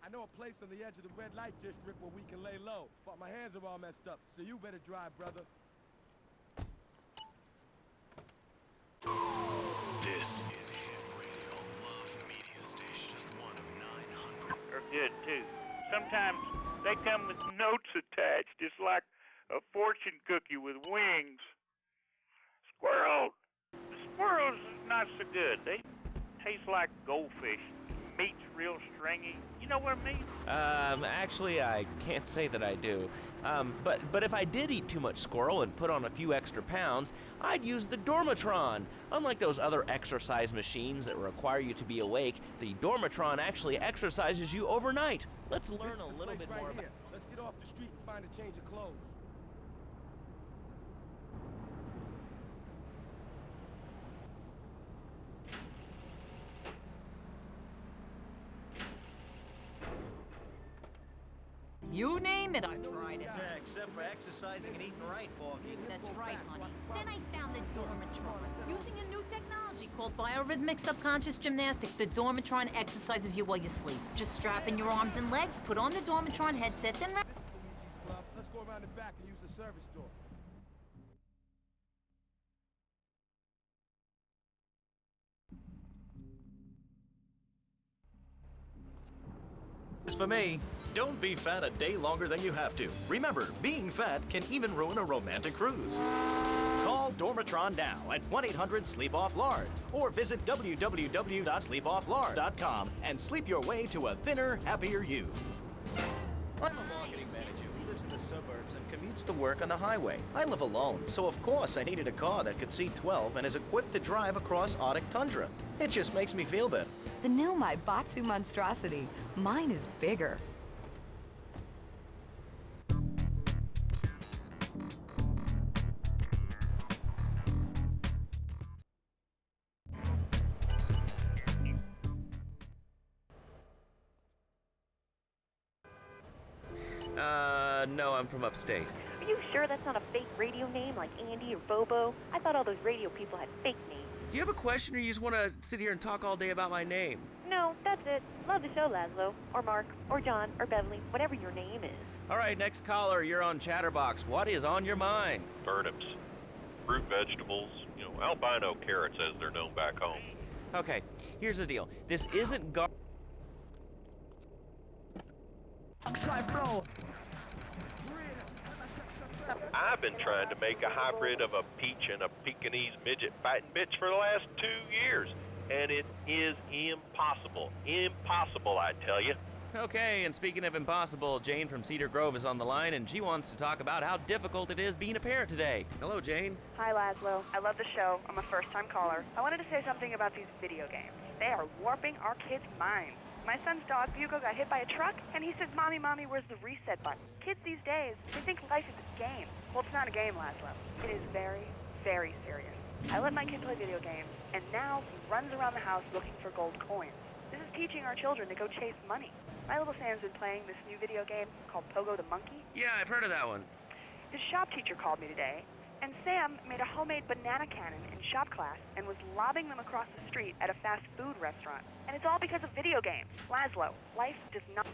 I know a place on the edge of the red light district where we can lay low, but my hands are all messed up, so you better drive, brother. This is Hit Radio Love Media Station, just one of 900. Are good too. Sometimes they come with notes attached, just like a fortune cookie with wings. Squirrel! The squirrels is not so good. They taste like goldfish. Meat's real stringy. You know what I mean? Actually, I can't say that I do. But if I did eat too much squirrel and put on a few extra pounds, I'd use the Dormatron. Unlike those other exercise machines that require you to be awake, the Dormatron actually exercises you overnight. Let's learn a little bit more about... Let's get off the street and find a change of clothes. You name it, I've tried it. Yeah, except for exercising and eating right, Porky. That's right, honey. Then I found the Dormatron. Using a new technology called biorhythmic subconscious gymnastics, the Dormatron exercises you while you sleep. Just strap in your arms and legs, put on the Dormatron headset, then... This is Luigi's Club. Let's go around the back and use the service door. As for me, don't be fat a day longer than you have to. Remember, being fat can even ruin a romantic cruise. Call Dormatron now at 1-800-SLEEP-OFF-LARD or visit www.sleepofflard.com and sleep your way to a thinner, happier you. I'm a marketing manager who lives in the suburbs and commutes to work on the highway. I live alone, so of course I needed a car that could seat 12 and is equipped to drive across Arctic tundra. It just makes me feel better. The new Maibatsu monstrosity. Mine is bigger. No, I'm from upstate. Are you sure that's not a fake radio name like Andy or Bobo? I thought all those radio people had fake names. Do you have a question or you just want to sit here and talk all day about my name? No, that's it. Love the show, Laszlo. Or Mark. Or John. Or Beverly. Whatever your name is. All right, next caller, you're on Chatterbox. What is on your mind? Turnips, fruit vegetables, albino carrots as they're known back home. Okay, here's the deal. This isn't I've been trying to make a hybrid of a peach and a Pekingese midget fighting bitch for the last 2 years, and it is impossible. Impossible, I tell you. Okay, and speaking of impossible, Jane from Cedar Grove is on the line, and she wants to talk about how difficult it is being a parent today. Hello, Jane. Hi, Laszlo. I love the show. I'm a first-time caller. I wanted to say something about these video games. They are warping our kids' minds. My son's dog, Bugo, got hit by a truck, and he says, Mommy, Mommy, where's the reset button? Kids these days, they think life is a game. Well, it's not a game, Laszlo. It is very, very serious. I let my kid play video games, and now he runs around the house looking for gold coins. This is teaching our children to go chase money. My little Sam's been playing this new video game called Pogo the Monkey. Yeah, I've heard of that one. His shop teacher called me today, and Sam made a homemade banana cannon in shop class and was lobbing them across the street at a fast food restaurant. And it's all because of video games. Laszlo, life does not...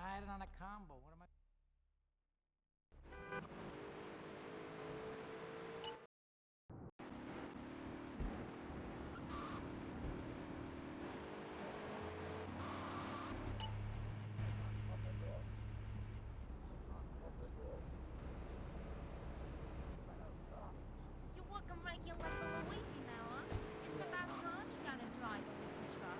I had it on a combo. What am I... You're working regular for Luigi now, huh? It's about time you got a driver with the truck.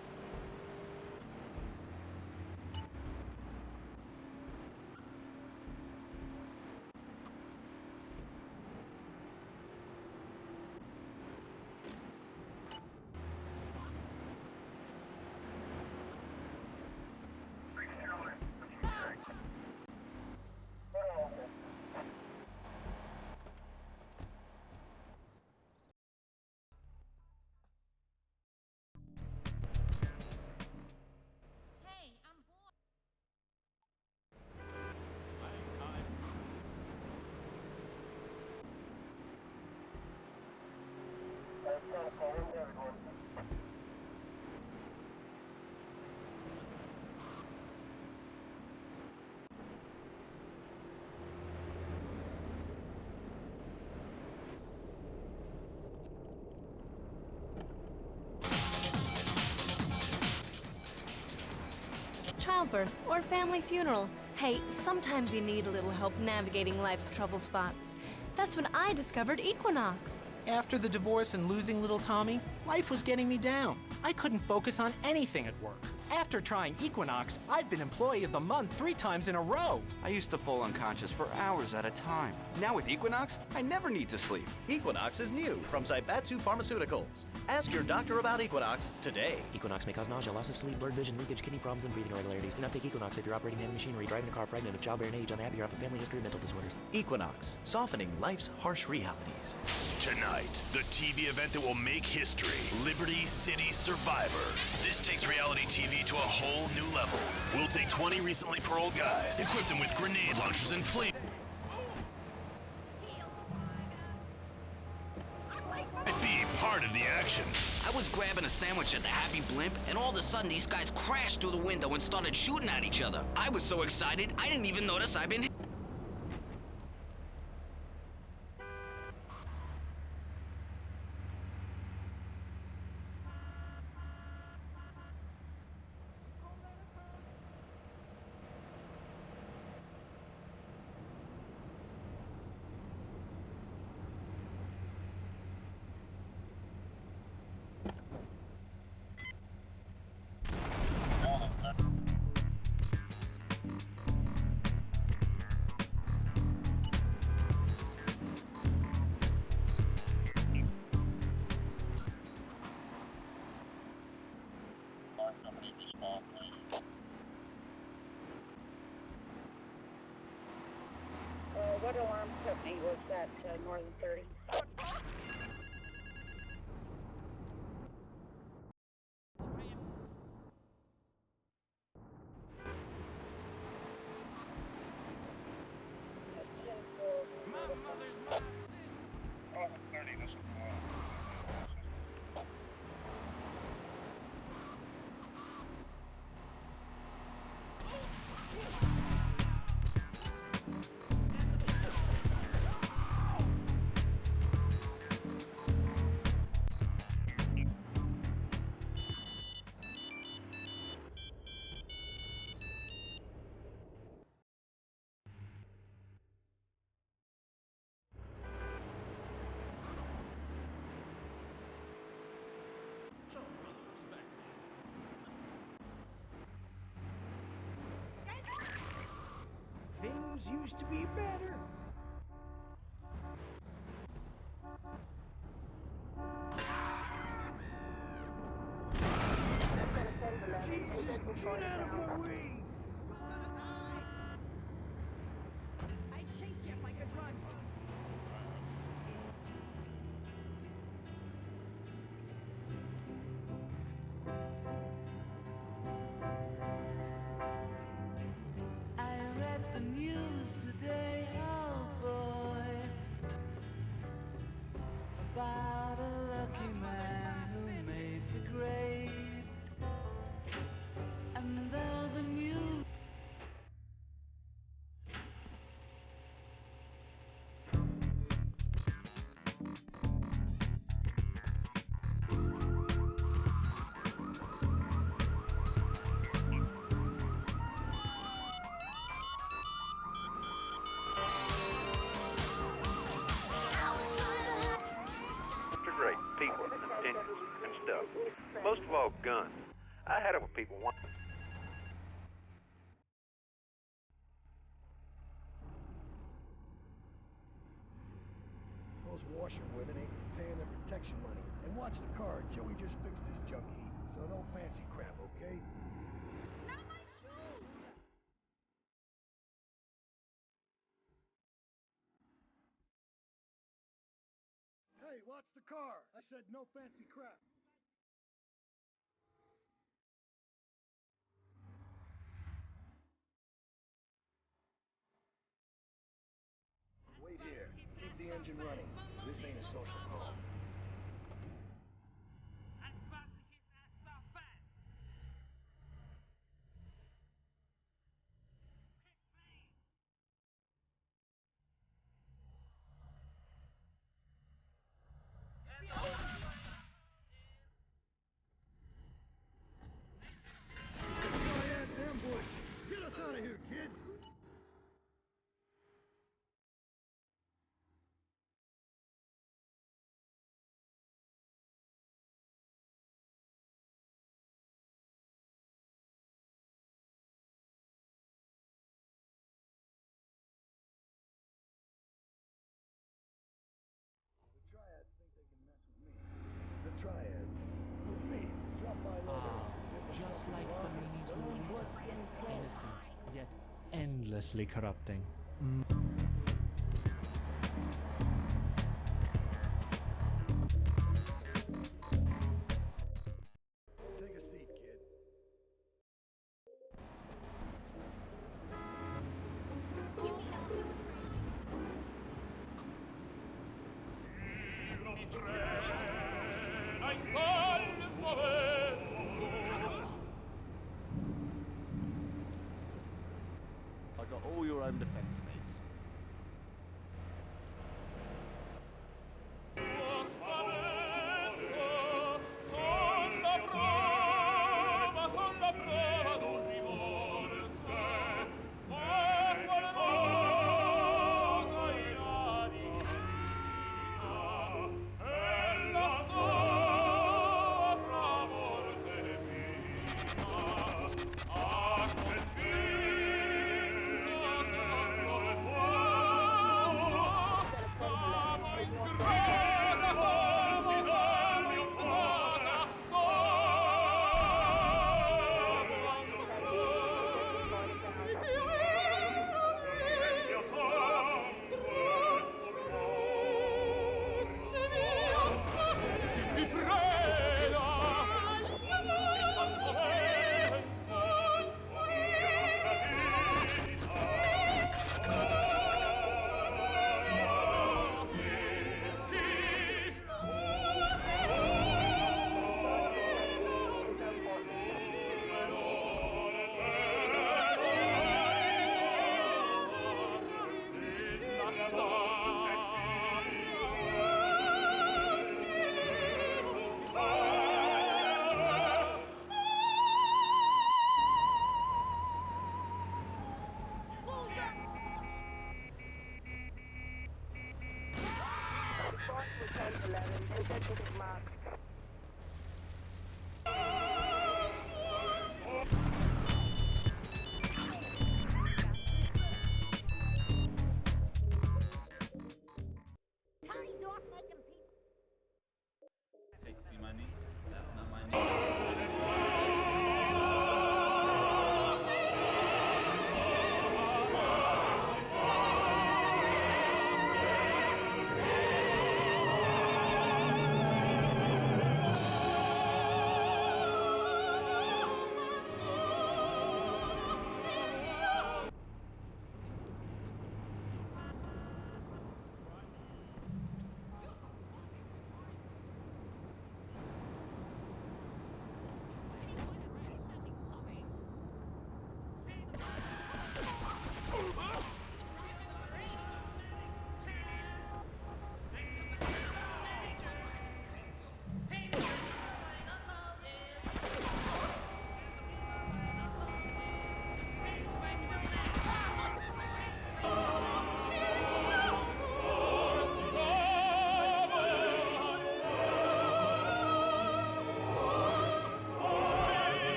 Childbirth or family funeral. Hey, sometimes you need a little help navigating life's trouble spots. That's when I discovered Equinox. After the divorce and losing little Tommy, life was getting me down. I couldn't focus on anything at work. After trying Equinox, I've been Employee of the Month 3 times in a row. I used to fall unconscious for hours at a time. Now with Equinox, I never need to sleep. Equinox is new from Zaibatsu Pharmaceuticals. Ask your doctor about Equinox today. Equinox may cause nausea, loss of sleep, blurred vision, leakage, kidney problems, and breathing irregularities. Do not take Equinox if you're operating heavy machinery, driving a car, pregnant, of childbearing age, unhappy, or have a family history of mental disorders. Equinox, softening life's harsh realities. Tonight, the TV event that will make history, Liberty City Survivor. This takes reality TV to a whole new level. We'll take 20 recently paroled guys, equip them with grenade launchers and flame. Be part of the action. I was grabbing a sandwich at the Happy Blimp, and all of a sudden these guys crashed through the window and started shooting at each other. I was so excited, I didn't even notice I'd been hit. What alarm company was that, Northern 30? Things used to be better. Jesus, get out of my way! I'd chase you if I could run. I read the news today, oh boy, about a lucky man who made the grade. And though the news They're great people and intentions and stuff. Most of all, guns. I had it with people once. Those washerwomen ain't paying their protection money. And watch the car. Joey just fixed this junk heat. So no fancy crap, okay? Hey, watch the car. I said no fancy crap. Wait here. Keep the engine running. This ain't a social call. endlessly corrupting. Take a seat, kid. I got all your own defense needs.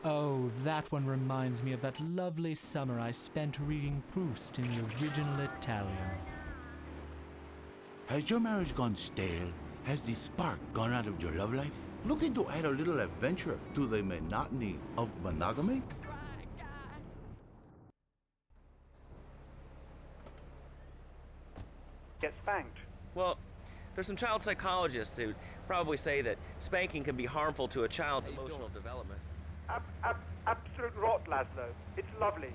Oh, that one reminds me of that lovely summer I spent reading Proust in the original Italian. Has your marriage gone stale? Has the spark gone out of your love life? Looking to add a little adventure to the monotony of monogamy? Get spanked. Well, there's some child psychologists who probably say that spanking can be harmful to a child's emotional development. Absolute rot, Laszlo. It's lovely.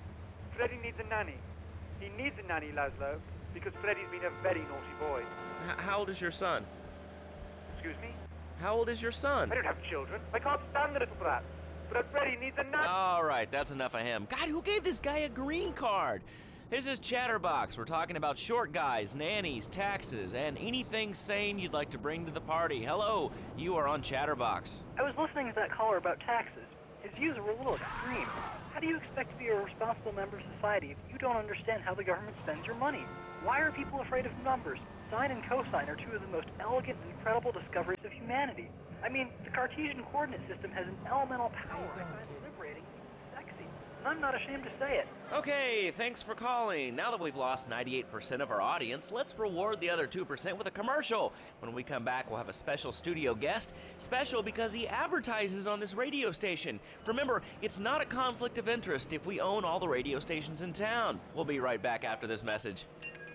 Freddy needs a nanny. He needs a nanny, Laszlo, because Freddy's been a very naughty boy. How old is your son? Excuse me? How old is your son? I don't have children. I can't stand the little brat. But Freddy needs a nanny. All right, that's enough of him. God, who gave this guy a green card? This is Chatterbox. We're talking about short guys, nannies, taxes, and anything sane you'd like to bring to the party. Hello, you are on Chatterbox. I was listening to that caller about taxes. His views were a little extreme. How do you expect to be a responsible member of society if you don't understand how the government spends your money? Why are people afraid of numbers? Sine and cosine are two of the most elegant and incredible discoveries of humanity. I mean, the Cartesian coordinate system has an elemental power I find liberating and sexy. And I'm not ashamed to say it. Okay, thanks for calling. Now that we've lost 98% of our audience, let's reward the other 2% with a commercial. When we come back, we'll have a special studio guest. Special because he advertises on this radio station. Remember, it's not a conflict of interest if we own all the radio stations in town. We'll be right back after this message.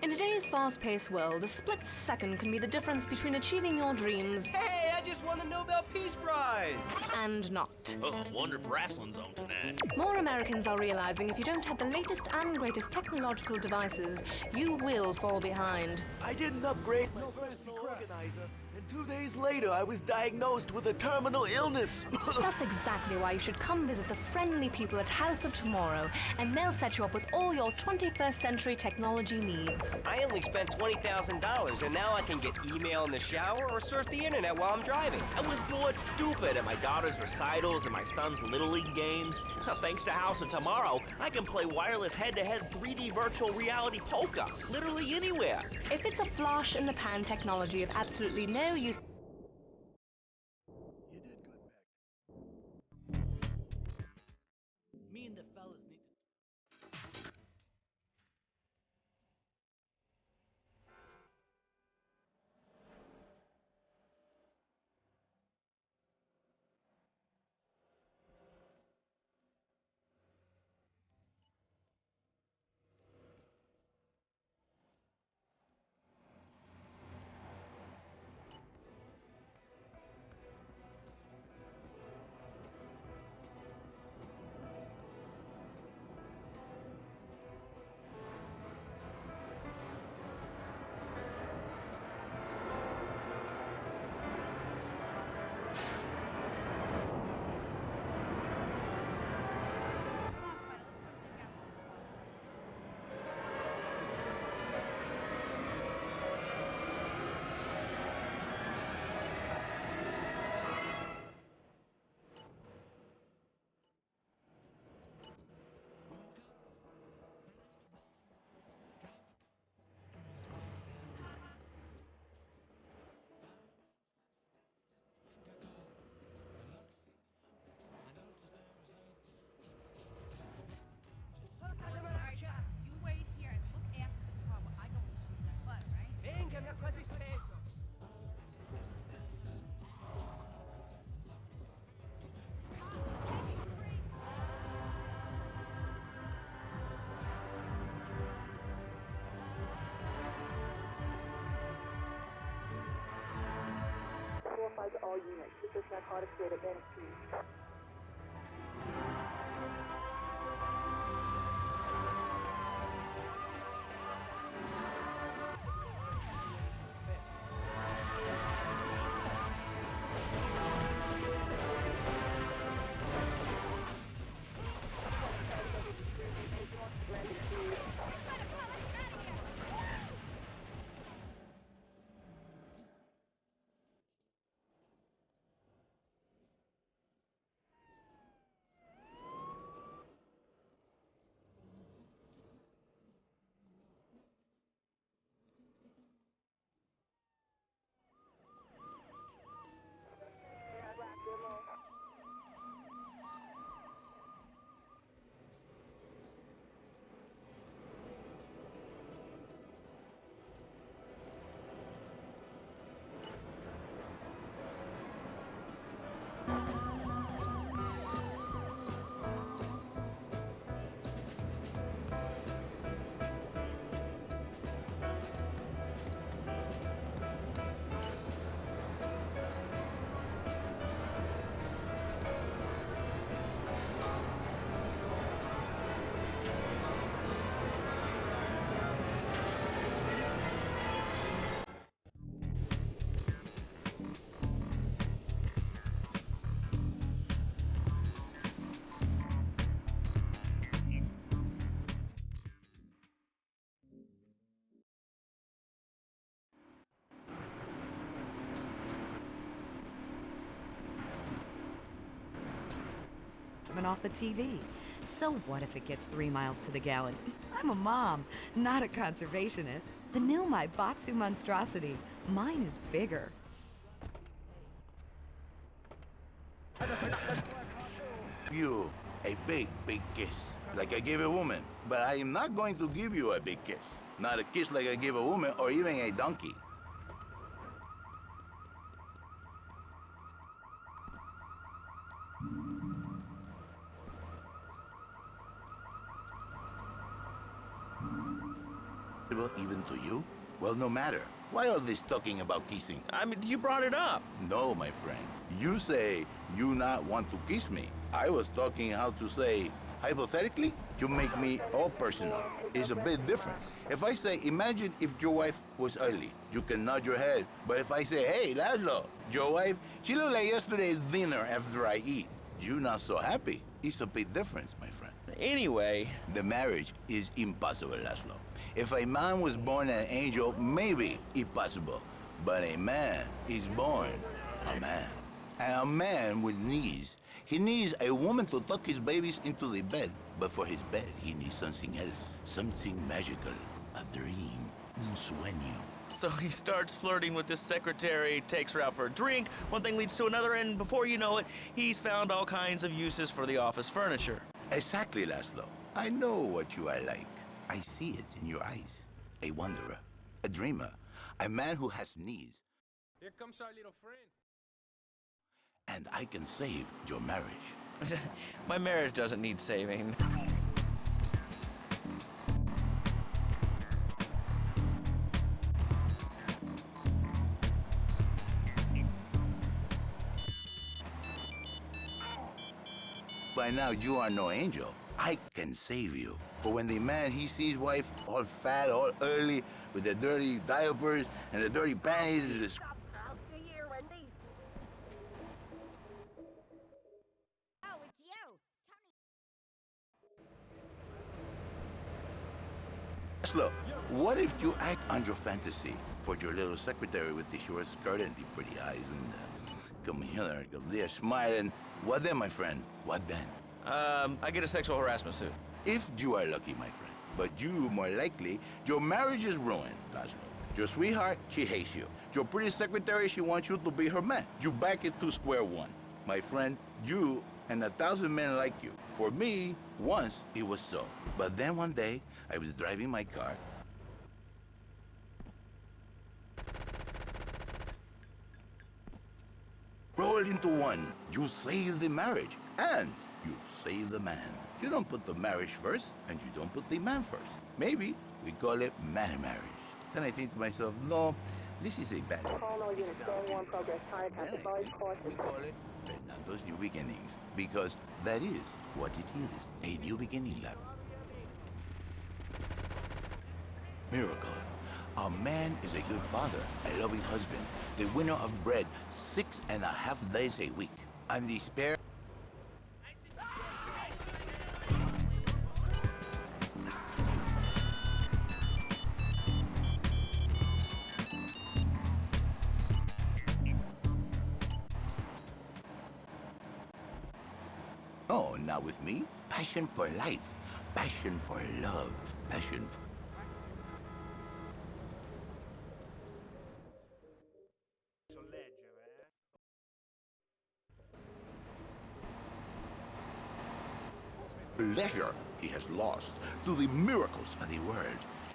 In today's fast-paced world, a split second can be the difference between achieving your dreams Hey, I just won the Nobel Peace Prize! and not. Oh, wonder if wrestling's on tonight. More Americans are realizing if you don't have the latest and greatest technological devices, you will fall behind. I didn't upgrade my personal organizer, and 2 days later I was diagnosed with a terminal illness. That's exactly why you should come visit the friendly people at House of Tomorrow, and they'll set you up with all your 21st century technology needs. I only spent $20,000, and now I can get email in the shower or surf the internet while I'm driving. I was bored stupid at my daughter's recitals and my son's Little League games. Thanks to House of Tomorrow, I can play wireless head-to-head 3D virtual reality poker, literally anywhere. If it's a flash-in-the-pan technology of absolutely no use... Me and the fellas need to... All units, this is narcotics rated Venice Street. Turn off the TV. So what if it gets 3 miles to the gallon? I'm a mom, not a conservationist. The new My Batsu monstrosity. Mine is bigger. You a big, big kiss, like I gave a woman. But I am not going to give you a big kiss. Not a kiss like I gave a woman or even a donkey. Even to you? Well, no matter. Why all this talking about kissing? I mean, you brought it up. No, my friend. You say you not want to kiss me. I was talking how to say, hypothetically, you make me all personal. It's a bit different. If I say, imagine if your wife was early, you can nod your head. But if I say, hey, Laszlo, your wife, she looked like yesterday's dinner after I eat. You not so happy. It's a big difference, my friend. Anyway, the marriage is impossible, Laszlo. If a man was born an angel, maybe it's possible. But a man is born a man. And a man with needs. He needs a woman to tuck his babies into the bed. But for his bed, he needs something else. Something magical. A dream. Un sueño. So he starts flirting with this secretary, takes her out for a drink, one thing leads to another, and before you know it, he's found all kinds of uses for the office furniture. Exactly, Laszlo. I know what you are like. I see it in your eyes. A wanderer, a dreamer, a man who has needs. Here comes our little friend. And I can save your marriage. My marriage doesn't need saving. By now, you are no angel. I can save you. For when the man, he sees wife all fat, all early, with the dirty diapers and the dirty panties, is Oh, it's you. Laszlo, what if you act on your fantasy for your little secretary with the short skirt and the pretty eyes and come here, come there, smiling? What then, my friend? What then? I get a sexual harassment suit. If you are lucky, my friend. But you, more likely, your marriage is ruined, Laszlo. Your sweetheart, she hates you. Your pretty secretary, she wants you to be her man. You back it to square one. My friend, you and 1,000 men like you. For me, once it was so. But then one day, I was driving my car. Roll into one. You save the marriage. And you save the man. You don't put the marriage first, and you don't put the man first. Maybe we call it man marriage. Then I think to myself, no, this is a bad thing. We call it Fernando's New Beginnings, because that is what it is, a new beginning lab. Miracle. A man is a good father, a loving husband, the winner of bread 6.5 days a week, and the spare. Oh, not with me. Passion for life, passion for love, passion for... Pleasure he has lost to the miracles of the world.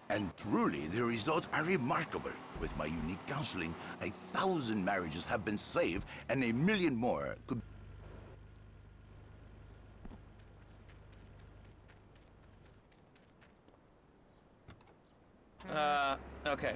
And truly, the results are remarkable. With my unique counseling, 1,000 marriages have been saved and 1 million more could... Okay.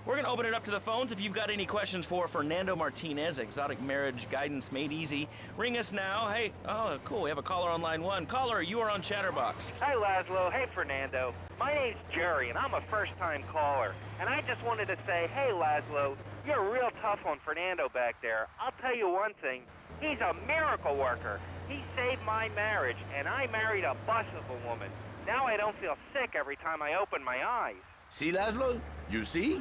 We're gonna open it up to the phones. If you've got any questions for Fernando Martinez, Exotic Marriage Guidance Made Easy, ring us now. Hey, oh, cool, we have a caller on line 1. Caller, you are on Chatterbox. Hi, Laszlo. Hey, Fernando. My name's Jerry, and I'm a first-time caller. And I just wanted to say, hey, Laszlo, you're real tough on Fernando back there. I'll tell you one thing. He's a miracle worker. He saved my marriage, and I married a bustable woman. Now I don't feel sick every time I open my eyes. See, Laszlo? You see?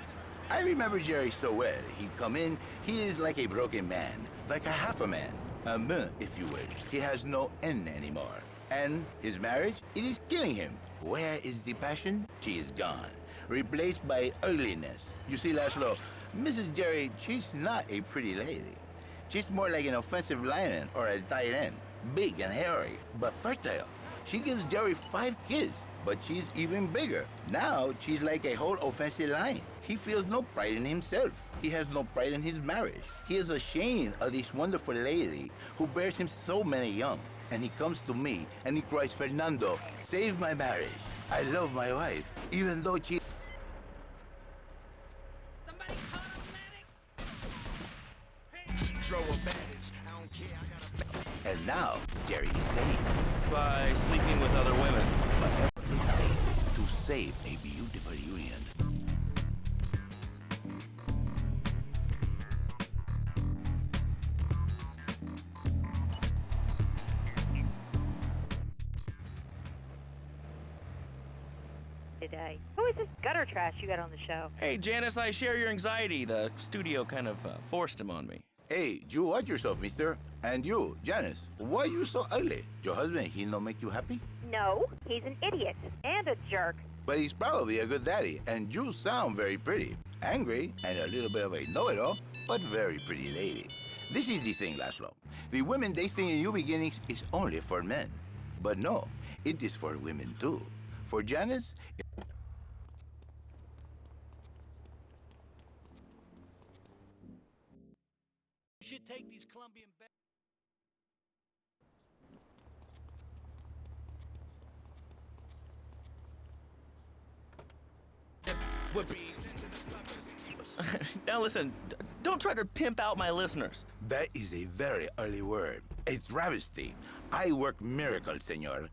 I remember Jerry so well. He come in, he is like a broken man, like a half a man. A man, if you will. He has no N anymore. And his marriage, it is killing him. Where is the passion? She is gone, replaced by ugliness. You see, Laszlo, Mrs. Jerry, she's not a pretty lady. She's more like an offensive lineman or a tight end, big and hairy, but fertile. She gives Jerry 5 kids, but she's even bigger. Now, she's like a whole offensive line. He feels no pride in himself. He has no pride in his marriage. He is ashamed of this wonderful lady who bears him so many young. And he comes to me and he cries, Fernando, save my marriage. I love my wife, even though she... And now, Jerry is saved. By sleeping with other women. Whatever it takes to save a beautiful union. Today. Who is this gutter trash you got on the show? Hey, Janice, I share your anxiety. The studio kind of forced him on me. Hey, you watch yourself, mister. And you, Janice, why you so ugly? Your husband, he no make you happy? No, he's an idiot and a jerk. But he's probably a good daddy, and you sound very pretty. Angry, and a little bit of a know-it-all, but very pretty lady. This is the thing, Laszlo. The women they think in new beginnings is only for men. But no, it is for women too. For Janice, You should take these Colombian Now listen, don't try to pimp out my listeners. that is a very early word. A travesty. I work miracles, senor.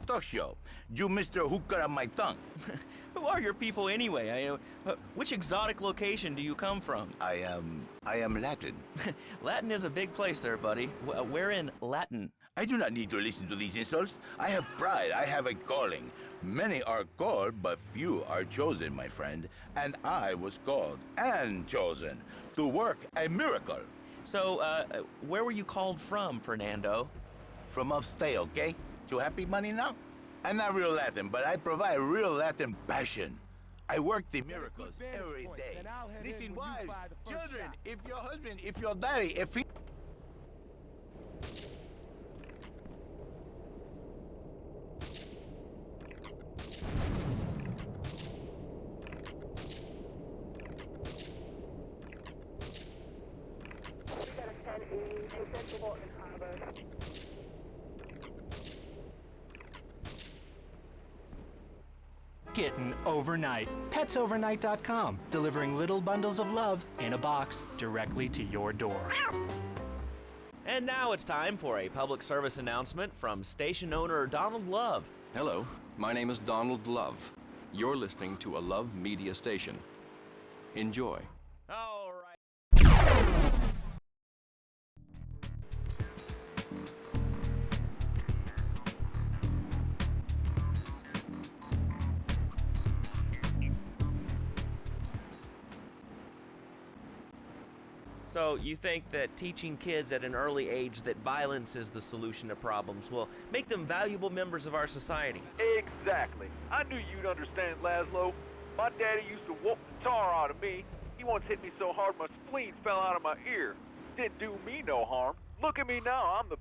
Talk show. You Mr. Who cut out my tongue. Who are your people anyway? Which exotic location do you come from? I am Latin. Latin is a big place there, buddy. Where in Latin? I do not need to listen to these insults. I have pride. I have a calling. Many are called, but few are chosen, my friend. And I was called and chosen to work a miracle. So, where were you called from, Fernando? From upstate, okay? You happy money now? I'm not real Latin, but I provide real Latin passion. I work the miracles every day. Listen, wives, children, if your husband, if your daddy, if he... Kitten overnight. PetsOvernight.com, delivering little bundles of love in a box directly to your door. And now it's time for a public service announcement from station owner Donald Love. Hello, my name is Donald Love. You're listening to a Love Media station. Enjoy. All right. So you think that teaching kids at an early age that violence is the solution to problems will make them valuable members of our society? Exactly. I knew you'd understand, Laszlo. My daddy used to whoop the tar out of me. He once hit me so hard my spleen fell out of my ear. Didn't do me no harm. Look at me now, I'm the...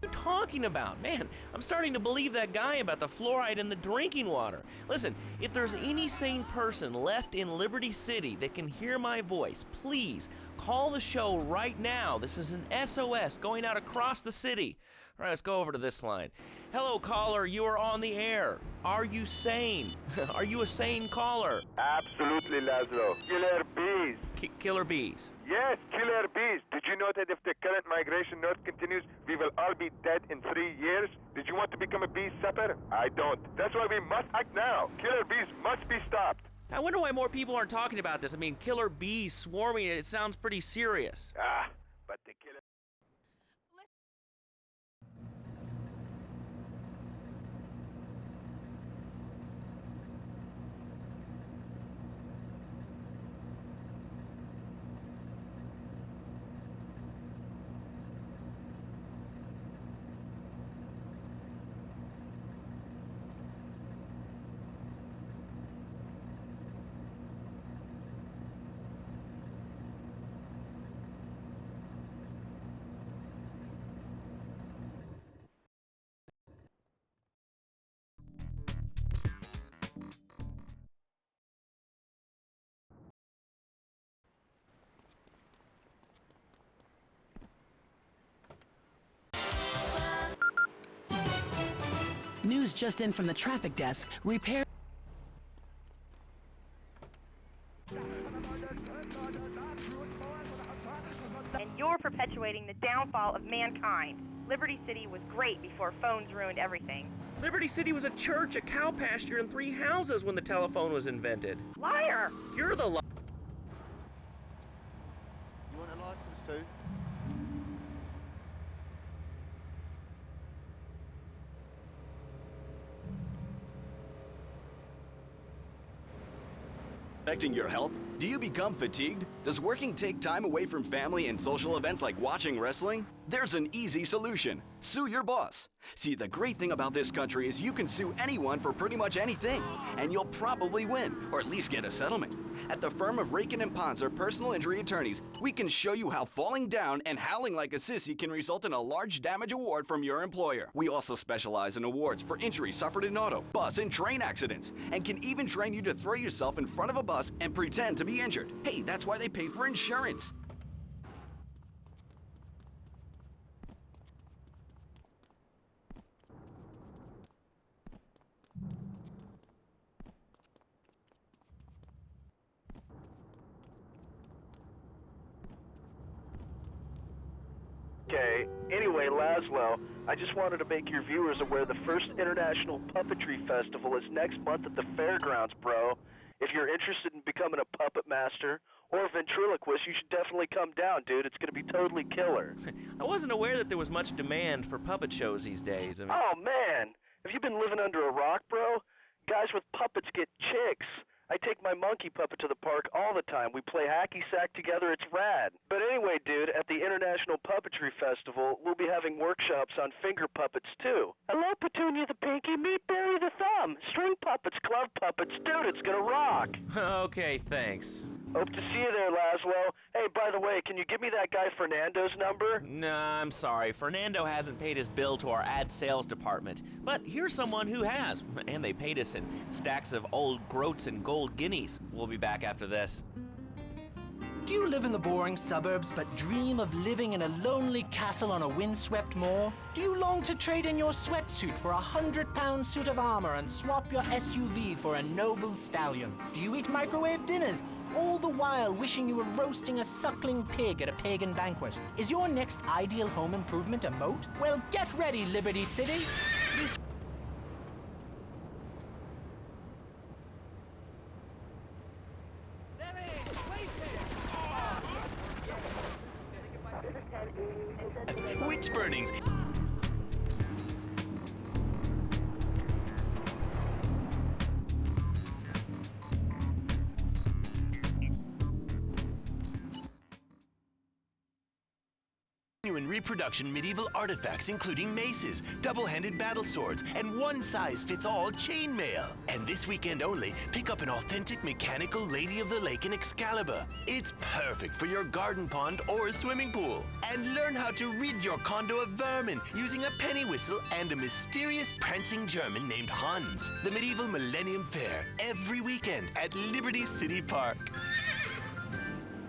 What are you talking about? Man, I'm starting to believe that guy about the fluoride in the drinking water. Listen, if there's any sane person left in Liberty City that can hear my voice, please call the show right now. This is an SOS going out across the city. All right, let's go over to this line. Hello, caller, you are on the air. Are you sane? Are you a sane caller? Absolutely, Laszlo. Killer bees. Killer bees. Yes, killer bees. Did you know that if the current migration north continues, we will all be dead in 3 years? Did you want to become a bee supper? I don't. That's why we must act now. Killer bees must be stopped. I wonder why more people aren't talking about this. I mean, killer bees swarming, it sounds pretty serious. Ah, but the killer... News just in from the traffic desk. Repair. And you're perpetuating the downfall of mankind. Liberty City was great before phones ruined everything. Liberty City was a church, a cow pasture, and 3 houses when the telephone was invented. Liar! You're the liar. You want a license too? Affecting your health? Do you become fatigued? Does working take time away from family and social events like watching wrestling? There's an easy solution. Sue your boss. See, the great thing about this country is you can sue anyone for pretty much anything, and you'll probably win, or at least get a settlement. At the firm of Rakin & Ponzer Personal Injury Attorneys, we can show you how falling down and howling like a sissy can result in a large damage award from your employer. We also specialize in awards for injuries suffered in auto, bus, and train accidents, and can even train you to throw yourself in front of a bus and pretend to be injured. Hey, that's why they pay for insurance. Okay, anyway, Laszlo, I just wanted to make your viewers aware the first International Puppetry Festival is next month at the fairgrounds, bro. If you're interested in becoming a puppet master or a ventriloquist, you should definitely come down, dude. It's gonna be totally killer. I wasn't aware that there was much demand for puppet shows these days. I mean... Oh, man! Have you been living under a rock, bro? Guys with puppets get chicks. I take my monkey puppet to the park all the time. We play hacky sack together. It's rad. But anyway, dude, at the International Puppetry Festival, we'll be having workshops on finger puppets, too. Hello, Petunia the Pinky. Meet Barry the Thumb. String puppets, glove puppets. Dude, it's gonna rock. Okay, thanks. Hope to see you there, Laszlo. Hey, by the way, can you give me that guy Fernando's number? Nah, I'm sorry. Fernando hasn't paid his bill to our ad sales department. But here's someone who has, and they paid us in stacks of old groats and gold guineas. We'll be back after this. Do you live in the boring suburbs but dream of living in a lonely castle on a windswept moor? Do you long to trade in your sweatsuit for a 100-pound suit of armor and swap your SUV for a noble stallion? Do you eat microwave dinners, all the while wishing you were roasting a suckling pig at a pagan banquet? Is your next ideal home improvement a moat? Well, get ready, Liberty City! This Witch burnings. Genuine reproduction medieval artifacts including maces, double-handed battle swords, and one-size-fits-all chainmail. And this weekend only, pick up an authentic mechanical Lady of the Lake in Excalibur. It's perfect for your garden pond or swimming pool. And learn how to rid your condo of vermin using a penny whistle and a mysterious prancing German named Hans. The medieval Millennium Fair, every weekend at Liberty City Park.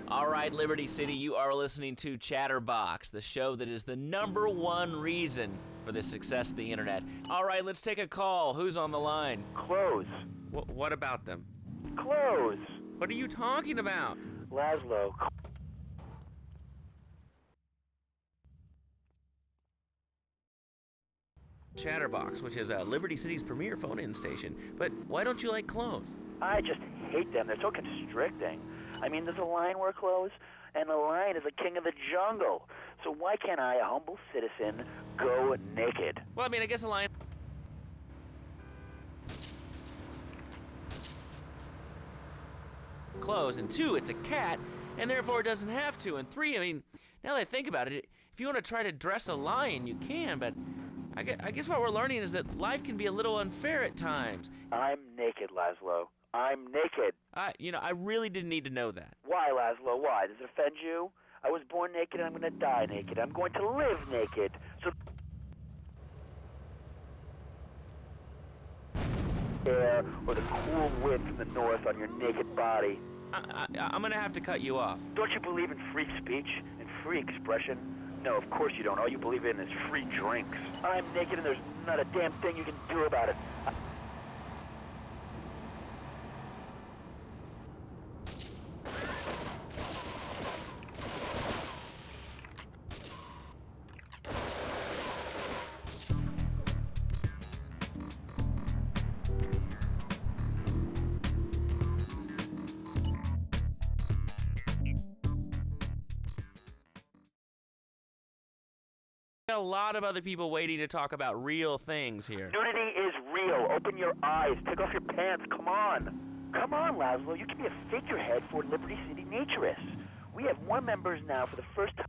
All right, Liberty City, you are listening to Chatterbox, the show that is the #1 reason for the success of the internet. All right, let's take a call. Who's on the line? Clothes. What about them? Clothes. What are you talking about? Laszlo. Chatterbox, which is Liberty City's premier phone-in station. But why don't you like clothes? I just hate them. They're so constricting. I mean, does a lion wear clothes? And the lion is the king of the jungle. So why can't I, a humble citizen, go naked? Well, I mean, I guess a lion... clothes, and 2, it's a cat, and therefore it doesn't have to, and 3, I mean, now that I think about it, if you want to try to dress a lion, you can, but I guess what we're learning is that life can be a little unfair at times. I'm naked, Laszlo. I'm naked. I really didn't need to know that. Why, Laszlo? Why? Does it offend you? I was born naked and I'm going to die naked. I'm going to live naked. So air or the cool wind from the north on your naked body. I'm going to have to cut you off. Don't you believe in free speech and free expression? No, of course you don't. All you believe in is free drinks. I'm naked and there's not a damn thing you can do about it. A lot of other people waiting to talk about real things here. Nudity is real. Open your eyes. Take off your pants. Come on. Come on, Laszlo. You can be a figurehead for Liberty City Naturists. We have more members now for the first time.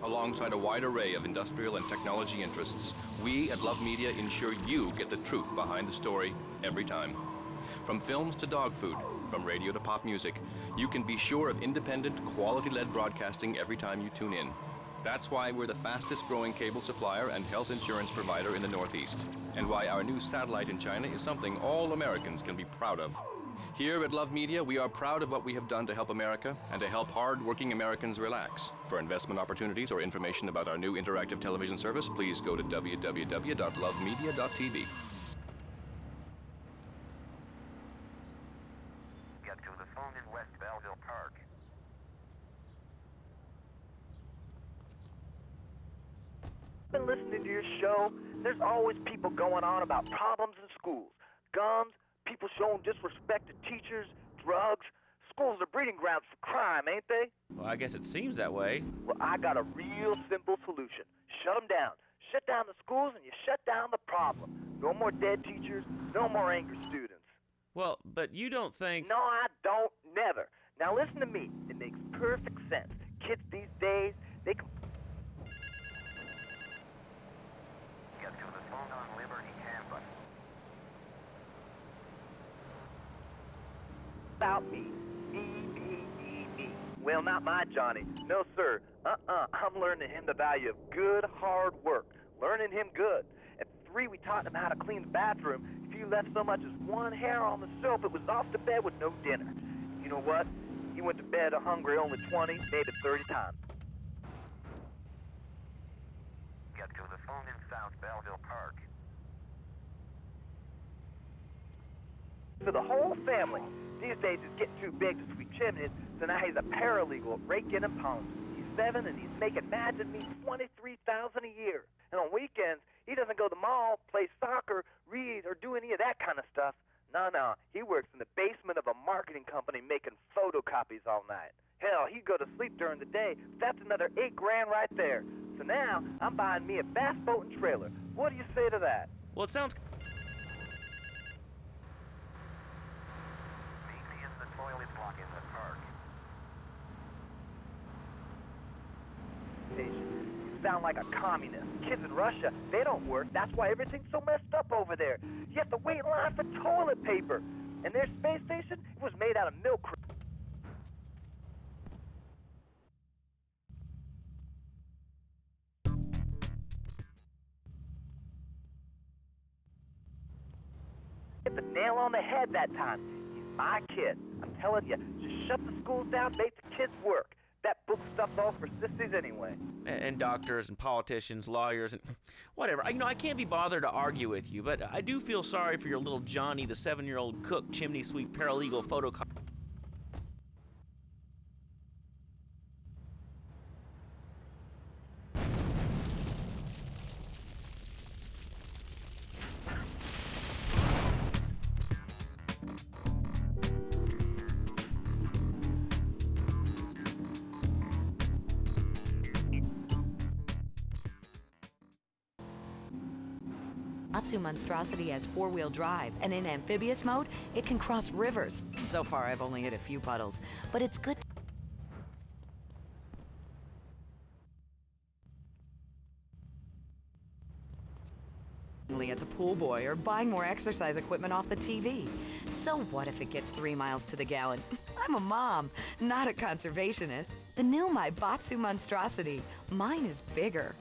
Alongside a wide array of industrial and technology interests, we at Love Media ensure you get the truth behind the story every time. From films to dog food, from radio to pop music, you can be sure of independent, quality-led broadcasting every time you tune in. That's why we're the fastest growing cable supplier and health insurance provider in the Northeast, and why our new satellite in China is something all Americans can be proud of. Here at Love Media, we are proud of what we have done to help America and to help hard-working Americans relax. For investment opportunities or information about our new interactive television service, please go to www.lovemedia.tv. Get to the phone in West Belleville Park. Been listening to your show. There's always people going on about problems in schools, guns, people showing disrespect to teachers, drugs. Schools are breeding grounds for crime, ain't they? Well, I guess it seems that way. Well, I got a real simple solution. Shut them down. Shut down the schools and you shut down the problem. No more dead teachers, no more angry students. Well, but you don't think... No, I don't. Never. Now listen to me. It makes perfect sense. Kids these days, they can... Get to the phone on Liberty campus. About me. Me. Well, not my Johnny. No, sir. I'm learning him the value of good, hard work. Learning him good. At 3, we taught him how to clean the bathroom. If you left so much as one hair on the soap, it was off to bed with no dinner. You know what? He went to bed hungry only 20, maybe 30 times. Get to the phone in South Belleville Park. For the whole family. These days he's getting too big to sweep chimneys, so now he's a paralegal at Rake-In and Pound. He's 7 and he's making imagine me $23,000 a year. And on weekends, he doesn't go to the mall, play soccer, read, or do any of that kind of stuff. No. He works in the basement of a marketing company making photocopies all night. Hell, he'd go to sleep during the day. That's another $8 grand right there. So now, I'm buying me a bass boat and trailer. What do you say to that? Well, it sounds... Meet me in the toilet block in the park. You sound like a communist. Kids in Russia, they don't work. That's why everything's so messed up over there. You have to wait in line for toilet paper. And their space station was made out of milk crates. Hit the nail on the head that time. He's my kid. I'm telling you, just shut the schools down, make the kids work. That book stuff's all for sissies anyway. And doctors and politicians, lawyers, and whatever. You know, I can't be bothered to argue with you, but I do feel sorry for your little Johnny, the 7-year-old cook, chimney sweep, paralegal, photocopy. Matsu Monstrosity has 4-wheel drive, and in amphibious mode, it can cross rivers. So far, I've only hit a few puddles, but it's good. At the pool boy or buying more exercise equipment off the TV. So what if it gets 3 miles to the gallon? I'm a mom, not a conservationist. The new Batsu Monstrosity. Mine is bigger.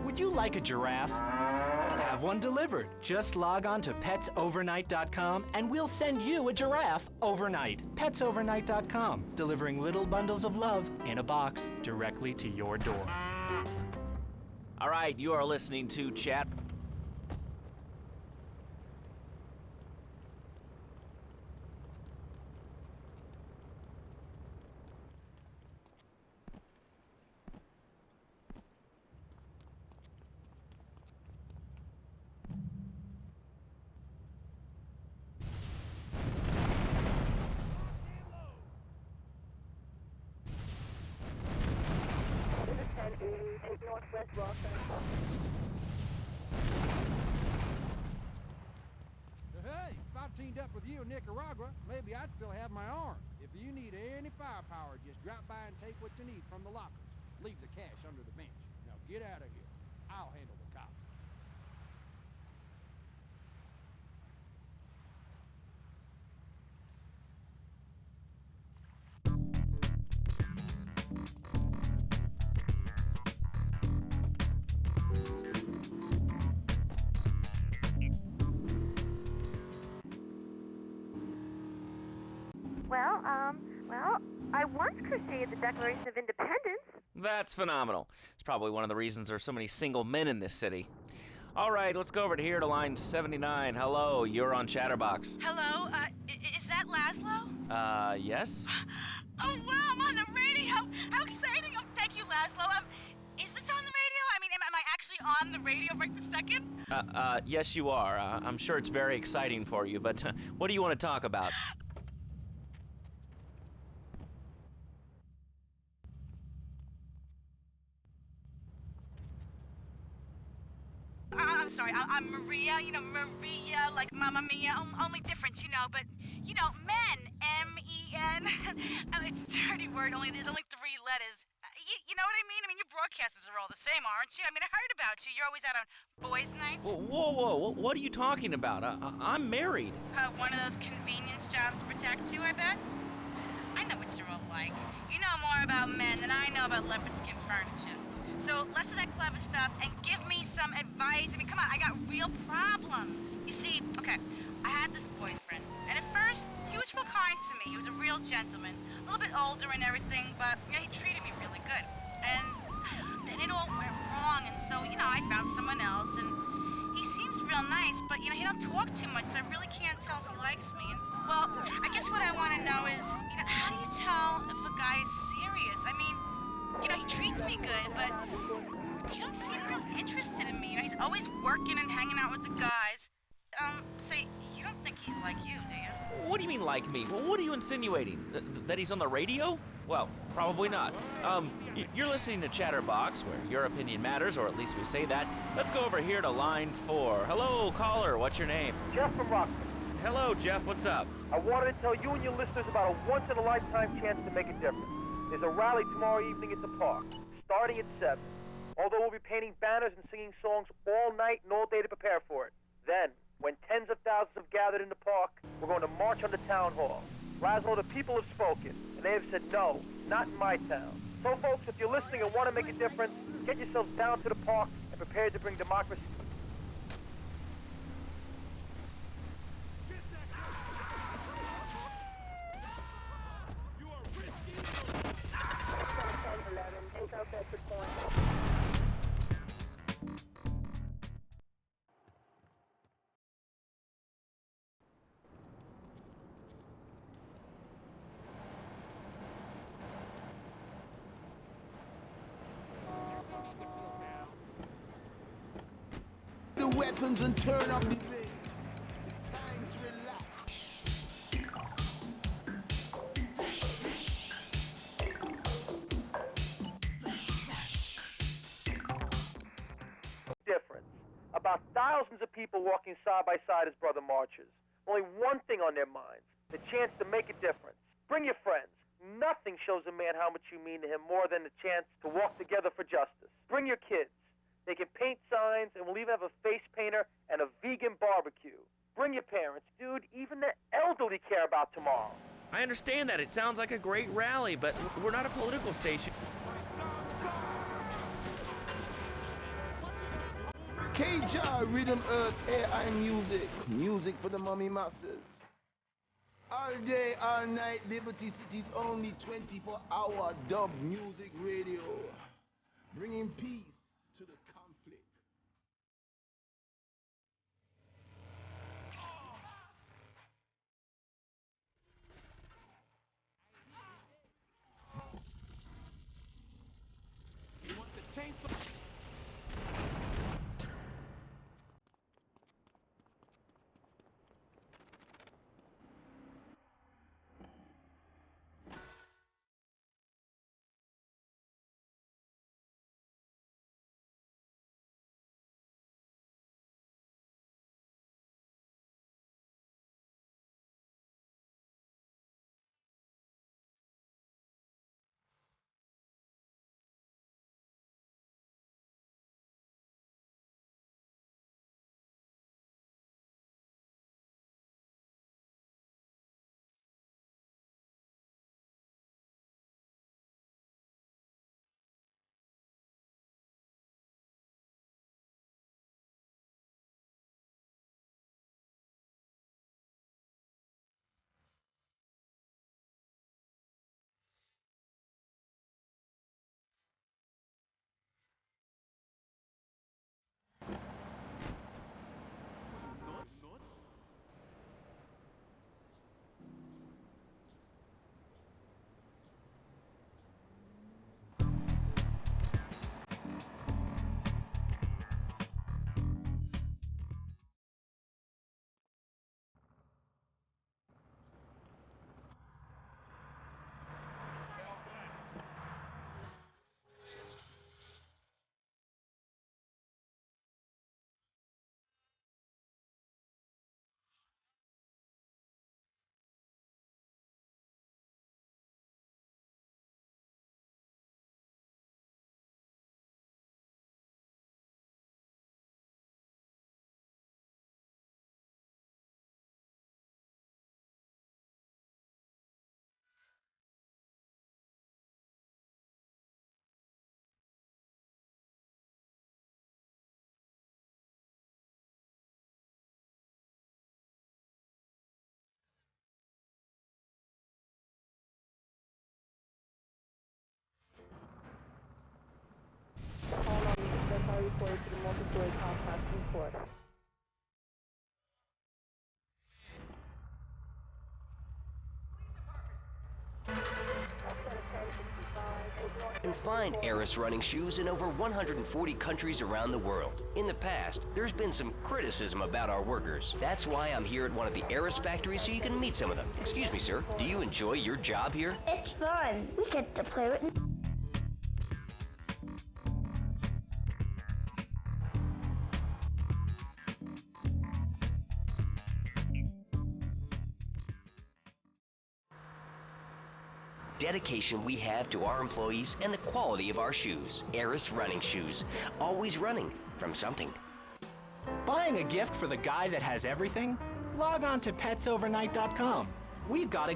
Would you like a giraffe? Have one delivered. Just log on to petsovernight.com and we'll send you a giraffe overnight. Petsovernight.com, delivering little bundles of love in a box directly to your door. All right, you are listening to Chat. Hey, if I teamed up with you in Nicaragua, maybe I'd still have my arm. If you need any firepower, just drop by and take what you need from the lockers. Leave the cash under the bench. Now get out of here. I'll handle the cops. Well, I once crocheted the Declaration of Independence. That's phenomenal. It's probably one of the reasons there's so many single men in this city. All right, let's go over to here to line 79. Hello, you're on Chatterbox. Hello, is that Laszlo? Yes? Oh, wow, I'm on the radio. How exciting. Oh, thank you, Laszlo. Is this on the radio? I mean, am I actually on the radio right this second? Yes, you are. I'm sure it's very exciting for you, but what do you want to talk about? I'm sorry, I'm Maria, you know, Maria, like Mamma Mia, only different, you know, but, you know, men, M-E-N, it's a dirty word, there's only 3 letters. You know what I mean? I mean, your broadcasters are all the same, aren't you? I mean, I heard about you. You're always out on boys' nights. Whoa, what are you talking about? I'm married. One of those convenience jobs to protect you, I bet? I know what you're all like. You know more about men than I know about leopard skin furniture. So less of that clever stuff and give me some advice. I mean, come on, I got real problems. You see, okay, I had this boyfriend, and at first, he was real kind to me. He was a real gentleman, a little bit older and everything, but you know, he treated me really good. And then it all went wrong, and so, you know, I found someone else, and he seems real nice, but, you know, he don't talk too much, so I really can't tell if he likes me. And, well, I guess what I want to know is, you know, how do you tell if a guy is serious? I mean, you know, he treats me good, but he don't seem real interested in me. You know, he's always working and hanging out with the guys. Say, you don't think he's like you, do you? What do you mean like me? Well, what are you insinuating? That he's on the radio? Well, probably not. You're listening to Chatterbox, where your opinion matters, or at least we say that. Let's go over here to line 4. Hello, caller, what's your name? Jeff from Rockford. Hello, Jeff, what's up? I wanted to tell you and your listeners about a once-in-a-lifetime chance to make a difference. There's a rally tomorrow evening at the park, starting at 7. Although we'll be painting banners and singing songs all night and all day to prepare for it. Then, when tens of thousands thousands have gathered in the park. We're going to march on the town hall. Laszlo, the people have spoken, and they have said no, not in my town. So, folks, if you're listening and want to make a difference, get yourselves down to the park and prepare to bring democracy. The weapons and turn up the bass. It's time to relax. Difference. About thousands of people walking side by side as brother marchers. Only one thing on their minds, the chance to make a difference. Bring your friends. Nothing shows a man how much you mean to him more than the chance to walk together for justice. Bring your kids. They can paint signs, and we'll even have a face painter and a vegan barbecue. Bring your parents. Dude, even the elderly care about tomorrow. I understand that. It sounds like a great rally, but we're not a political station. K-Jar, Rhythm Earth, AI music. Music for the mummy masses. All day, all night, Liberty City's only 24-hour dub music radio. Bringing peace to the conflict. You want the chainsaw? reported to the multi-story complex in Florida. You can find Eris running shoes in over 140 countries around the world. In the past, there's been some criticism about our workers. That's why I'm here at one of the Eris factories so you can meet some of them. Excuse me, sir. Do you enjoy your job here? It's fun. We get to play with... Dedication we have to our employees and the quality of our shoes. Eris running shoes. Always running from something. Buying a gift for the guy that has everything? Log on to petsovernight.com. We've got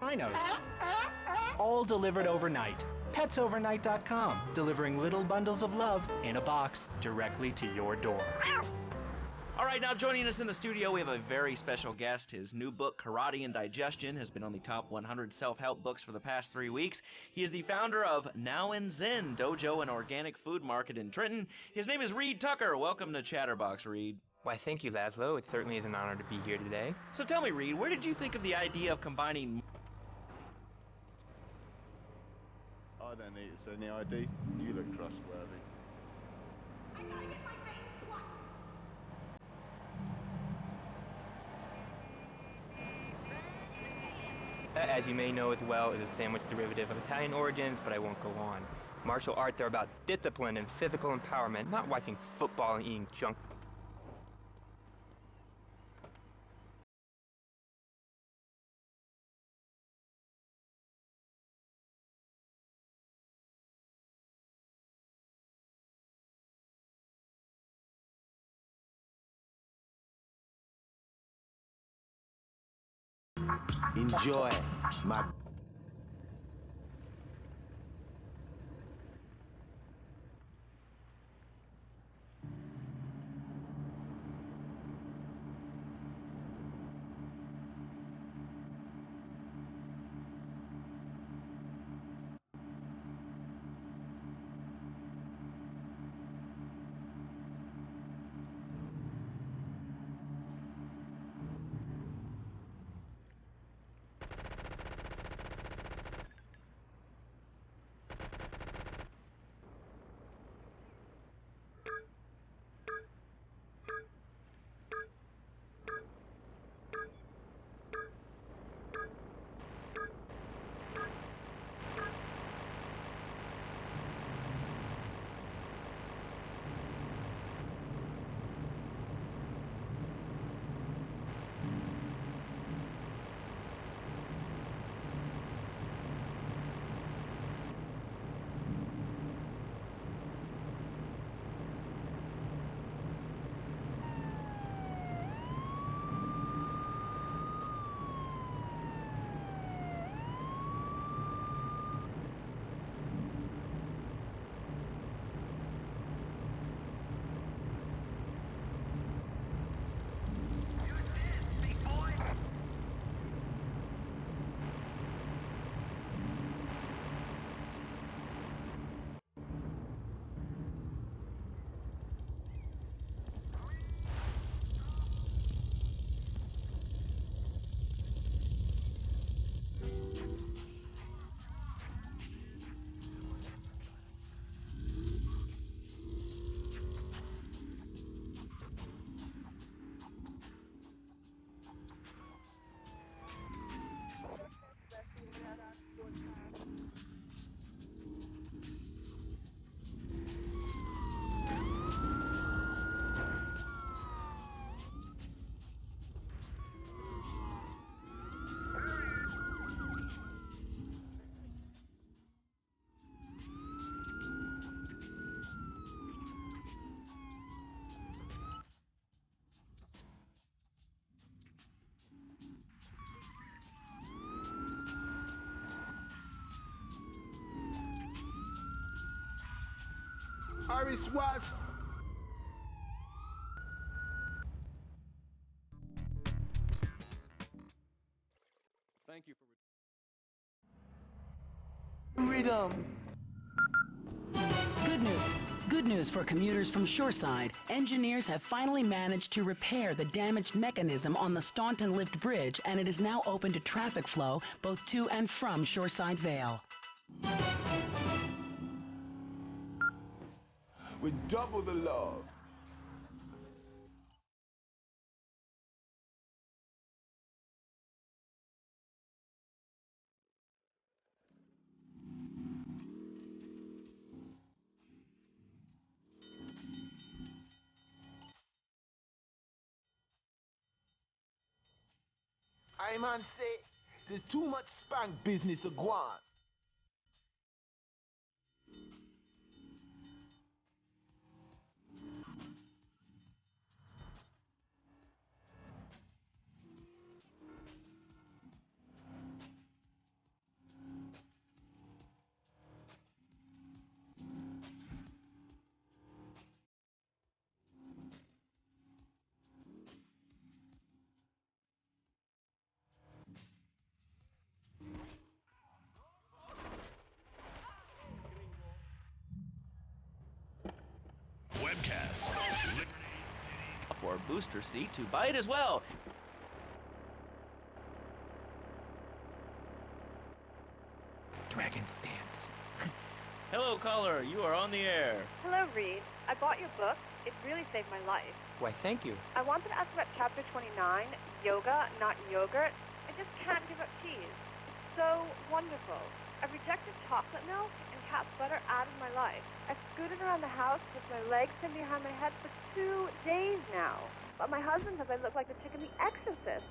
rhinos. All delivered overnight. Petsovernight.com, delivering little bundles of love in a box directly to your door. All right, now joining us in the studio, we have a very special guest. His new book, Karate and Digestion, has been on the top 100 self-help books for the past 3 weeks. He is the founder of Now and Zen Dojo, an organic food market in Trenton. His name is Reed Tucker. Welcome to Chatterbox, Reed. Why, thank you, Laszlo. It certainly is an honor to be here today. So tell me, Reed, where did you think of the idea of combining... I don't need to send the ID. You look trustworthy. As you may know as well, is a sandwich derivative of Italian origins, but I won't go on. Martial arts are about discipline and physical empowerment, not watching football and eating junk. Enjoy my... Iris Watts. Thank you for... Rhythm. Good news. Good news for commuters from Shoreside. Engineers have finally managed to repair the damaged mechanism on the Staunton Lift Bridge, and it is now open to traffic flow both to and from Shoreside Vale. With double the love. I man say, there's too much spank business a go on. fast. For a booster seat to buy it as well. Dragon's Dance. Hello, caller. You are on the air. Hello, Reed. I bought your book. It really saved my life. Why, thank you. I wanted to ask about chapter 29, yoga, not yogurt. I just can't give up cheese. It's so wonderful. I've rejected chocolate milk, and cat's butter out of my life. I've scooted around the house with my legs pinned behind my head for 2 days now. But my husband says I look like the chick in The Exorcist.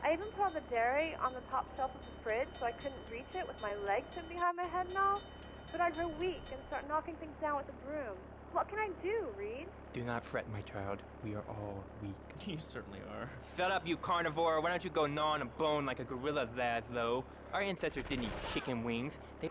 I even put all the dairy on the top shelf of the fridge so I couldn't reach it with my legs pinned behind my head and all. But I grow weak and start knocking things down with a broom. What can I do, Reed? Do not fret, my child. We are all weak. You certainly are. Shut up, you carnivore. Why don't you go gnaw on a bone like a gorilla, Laszlo? Our ancestors didn't eat chicken wings. They...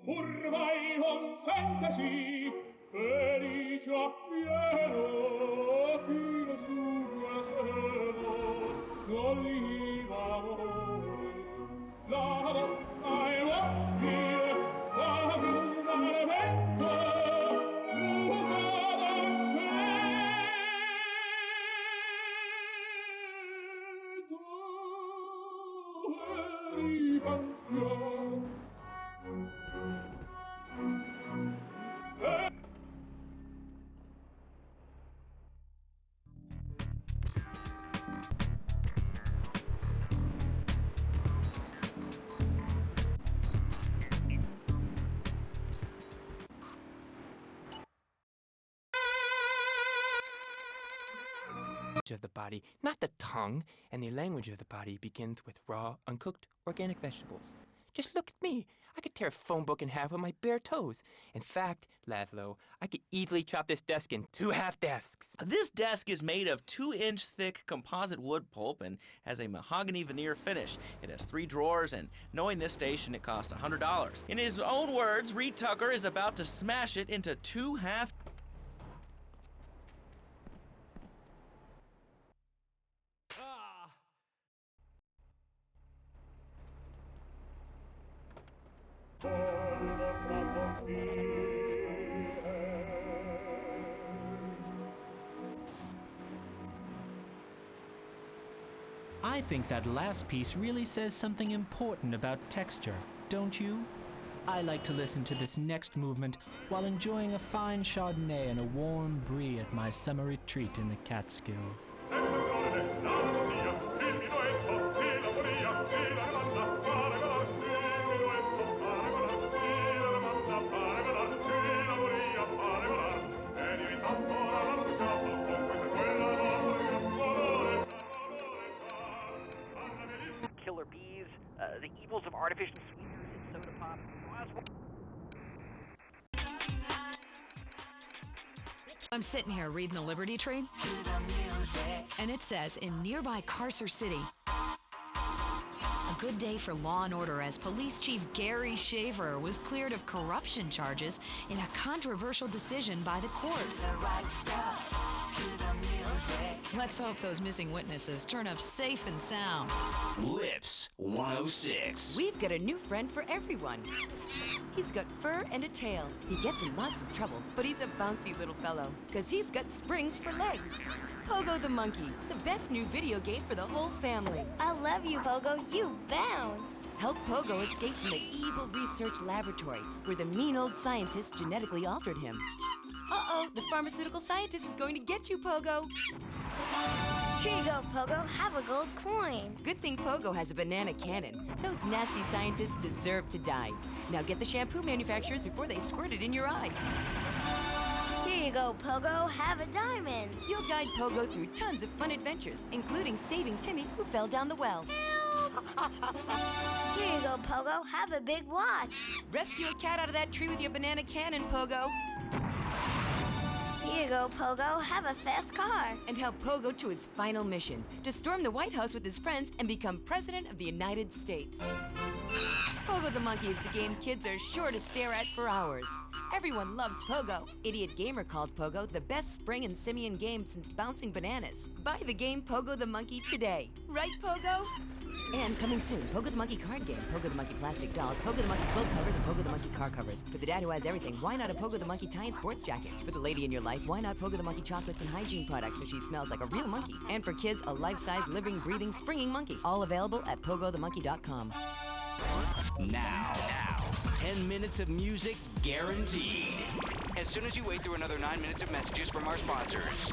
Ormai non sente sì, felice appieno, fino su cielo, d'oliva amore. La donna e l'occhio, la luna al vento, muta dal cielo, e canzone. of the body, not the tongue, and the language of the body begins with raw, uncooked, organic vegetables. Just look at me. I could tear a phone book in half with my bare toes. In fact, Laszlo, I could easily chop this desk in 2 half desks. This desk is made of 2-inch thick composite wood pulp and has a mahogany veneer finish. It has 3 drawers, and knowing this station, it cost $100. In his own words, Reed Tucker is about to smash it into 2 half. I think that last piece really says something important about texture, don't you? I like to listen to this next movement while enjoying a fine Chardonnay and a warm brie at my summer retreat in the Catskills. Killer bees, the evils of artificial sweeteners in soda pop. I'm sitting here reading the Liberty Tree, and it says in nearby Carcer City, a good day for law and order as Police Chief Gary Shaver was cleared of corruption charges in a controversial decision by the courts. Let's hope those missing witnesses turn up safe and sound. Lips 106. We've got a new friend for everyone. He's got fur and a tail. He gets in lots of trouble, but he's a bouncy little fellow, because he's got springs for legs. Pogo the Monkey, the best new video game for the whole family. I love you, Pogo. You bounce. Help Pogo escape from the evil research laboratory where the mean old scientists genetically altered him. Uh-oh, the pharmaceutical scientist is going to get you, Pogo. Here you go, Pogo. Have a gold coin. Good thing Pogo has a banana cannon. Those nasty scientists deserve to die. Now get the shampoo manufacturers before they squirt it in your eye. Here you go, Pogo. Have a diamond. You'll guide Pogo through tons of fun adventures, including saving Timmy, who fell down the well. Help! Here you go, Pogo. Have a big watch. Rescue a cat out of that tree with your banana cannon, Pogo. Here you go, Pogo. Have a fast car. And help Pogo to his final mission, to storm the White House with his friends and become President of the United States. Pogo the Monkey is the game kids are sure to stare at for hours. Everyone loves Pogo. Idiot Gamer called Pogo the best spring and simian game since bouncing bananas. Buy the game Pogo the Monkey today. Right, Pogo? And coming soon, Pogo the Monkey card game, Pogo the Monkey plastic dolls, Pogo the Monkey quilt covers, and Pogo the Monkey car covers. For the dad who has everything, why not a Pogo the Monkey tie and sports jacket? For the lady in your life, why not Pogo the Monkey chocolates and hygiene products so she smells like a real monkey? And for kids, a life-size, living, breathing, springing monkey. All available at pogothemonkey.com. Now, 10 minutes of music guaranteed. As soon as you wait through another 9 minutes of messages from our sponsors.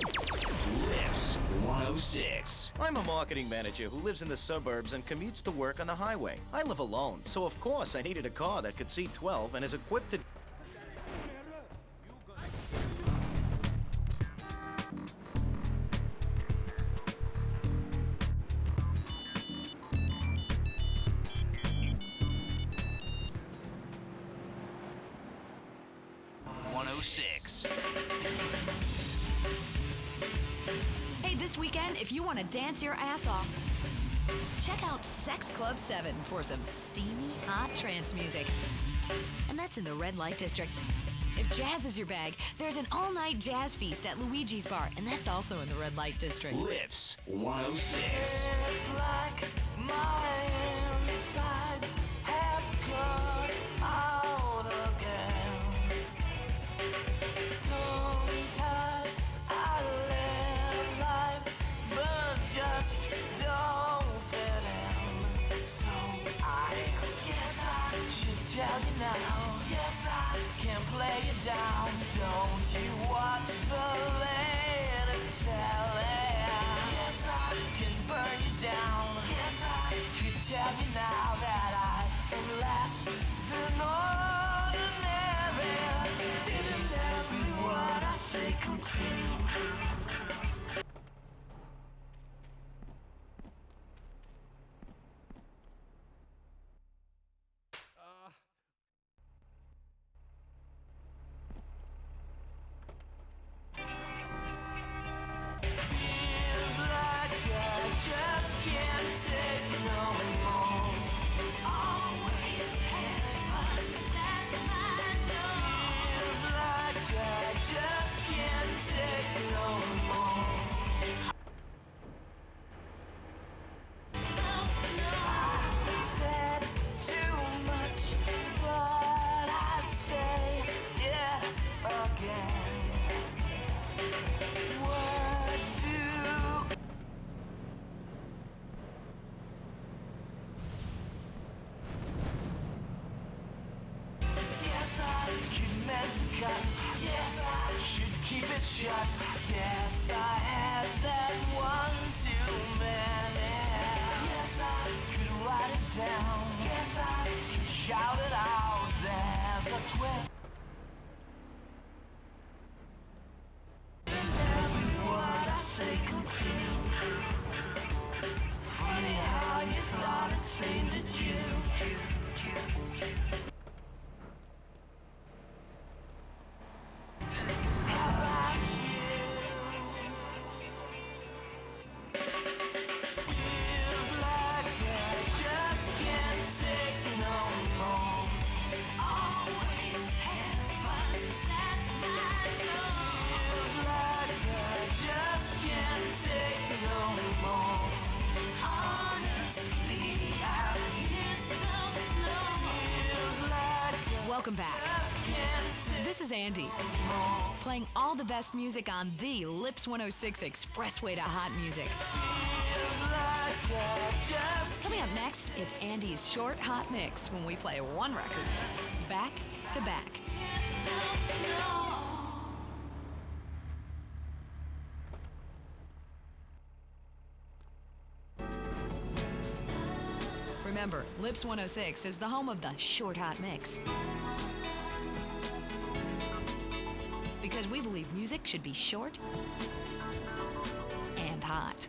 Lips 106. I'm a marketing manager who lives in the suburbs and commutes to work on the highway. I live alone, so of course I needed a car that could seat 12 and is equipped to... Hey, this weekend, if you want to dance your ass off, check out Sex Club 7 for some steamy, hot trance music. And that's in the Red Light District. If jazz is your bag, there's an all-night jazz feast at Luigi's Bar, and that's also in the Red Light District. Lips 106. It's like my insides have cut out again. Tongue-tied, I live life, but just don't fit in. So I guess I should tell you now. Yes, I can play you down. Don't you watch the latest telly? Yes, I can burn you down. Yes, I could tell you now that I am less than ordinary. Isn't every word I say come true? Feels like I just can't take no more. Always heavens at my door. Feels like I just can't take no more. I said too much, but I'd say it again. What do Yes, I could mend the cut. Yes, I should keep it shut. Yes, I had that one too many. Yes, I could write it down. Yes, I could shout it out. There's a twist. Every word I say come true. Funny how you thought it seemed that you. How about you? Feels like I just can't take no more. Always heavens at my door. Feels like I just can't take no more. Honestly, I hit the floor. Feels like Welcome back. This is Andy, playing all the best music on the Lips 106 Expressway to Hot Music. Coming up next, it's Andy's short hot mix when we play one record, back to back. Remember, Lips 106 is the home of the short hot mix. Because we believe music should be short and hot.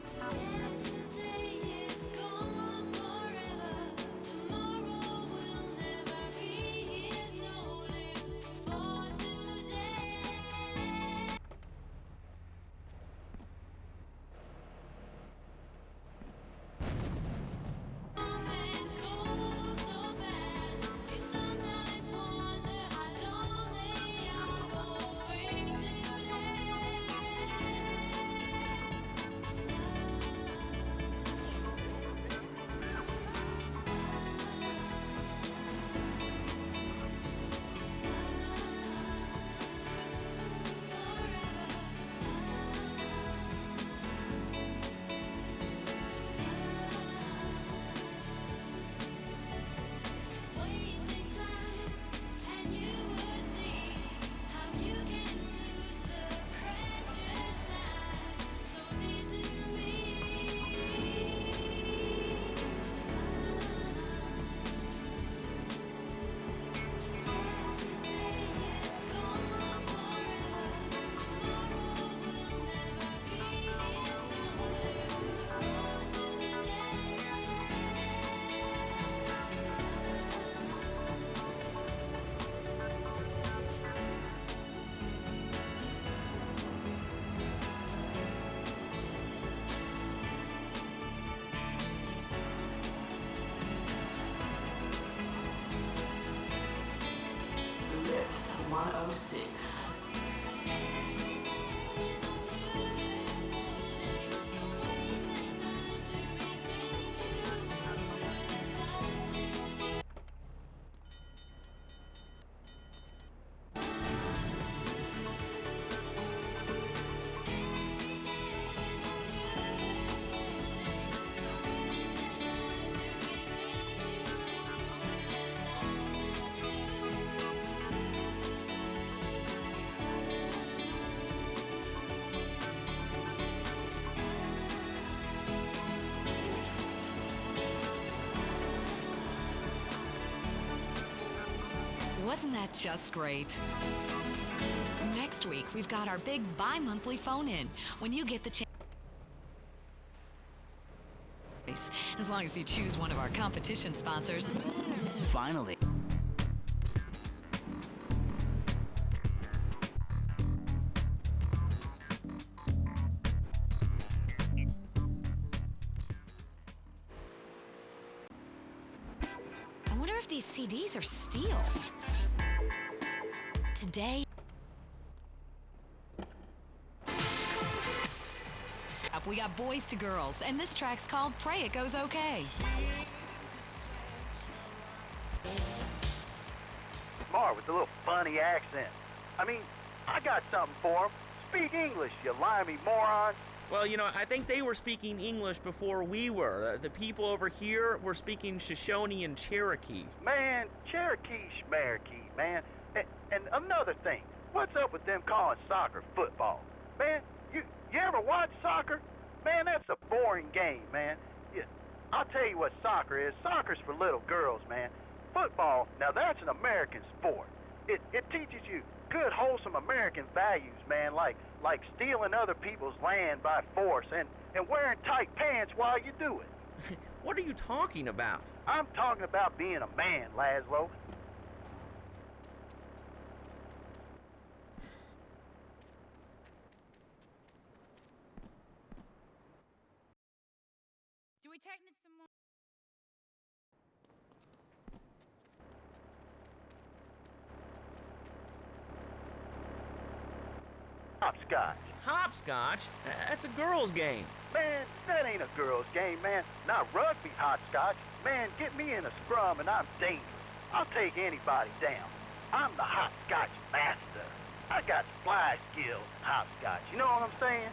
106. Wasn't that just great? Next week, we've got our big bi-monthly phone-in when you get the chance. As long as you choose one of our competition sponsors. Finally. I wonder if these CDs are steel. Today, we got Boys to Girls, and this track's called Pray It Goes Okay. Smart with a little funny accent. I mean, I got something for him. Speak English, you limey morons. Well, you know, I think they were speaking English before we were. The people over here were speaking Shoshone and Cherokee. Man, Cherokee schmarokee, man. And another thing, what's up with them calling soccer football? Man, you ever watch soccer? Man, that's a boring game, man. I'll tell you what soccer is. Soccer's for little girls, man. Football, now that's an American sport. It teaches you good, wholesome American values, man, like stealing other people's land by force and wearing tight pants while you do it. What are you talking about? I'm talking about being a man, Laszlo. Do we take some more? Hopscotch. Hopscotch? That's a girl's game. Man, that ain't a girl's game, man. Not rugby hopscotch. Man, get me in a scrum and I'm dangerous. I'll take anybody down. I'm the hopscotch master. I got fly skills in hopscotch. You know what I'm saying?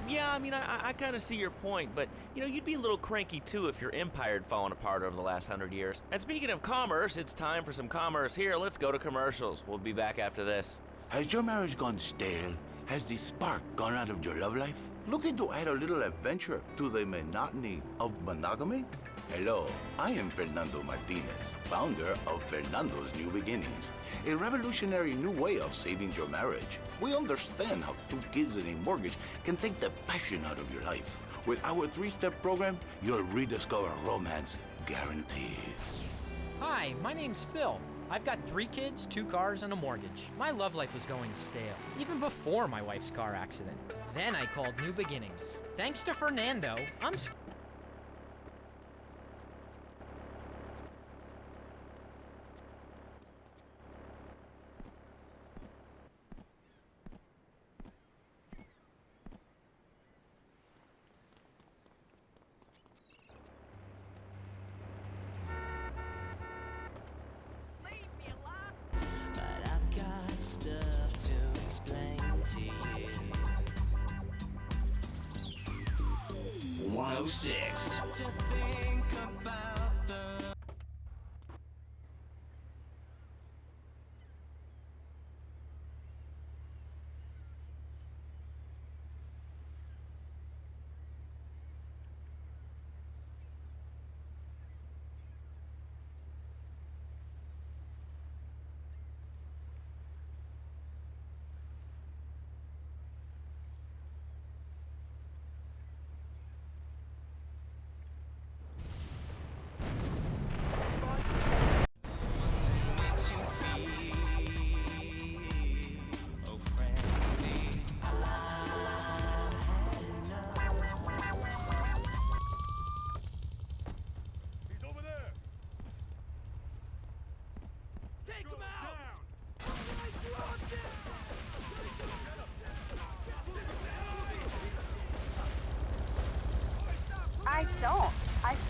Yeah, I mean, I kind of see your point, but, you know, you'd be a little cranky, too, if your empire had fallen apart over the last 100 years. And speaking of commerce, it's time for some commerce here. Let's go to commercials. We'll be back after this. Has your marriage gone stale? Has the spark gone out of your love life? Looking to add a little adventure to the monotony of monogamy? Hello, I am Fernando Martinez, founder of Fernando's New Beginnings, a revolutionary new way of saving your marriage. We understand how 2 kids and a mortgage can take the passion out of your life. With our 3-step program, you'll rediscover romance guaranteed. Hi, my name's Phil. I've got 3 kids, 2 cars, and a mortgage. My love life was going stale, even before my wife's car accident. Then I called New Beginnings. Thanks to Fernando, I'm But I've got stuff to explain to you. 106. To think about the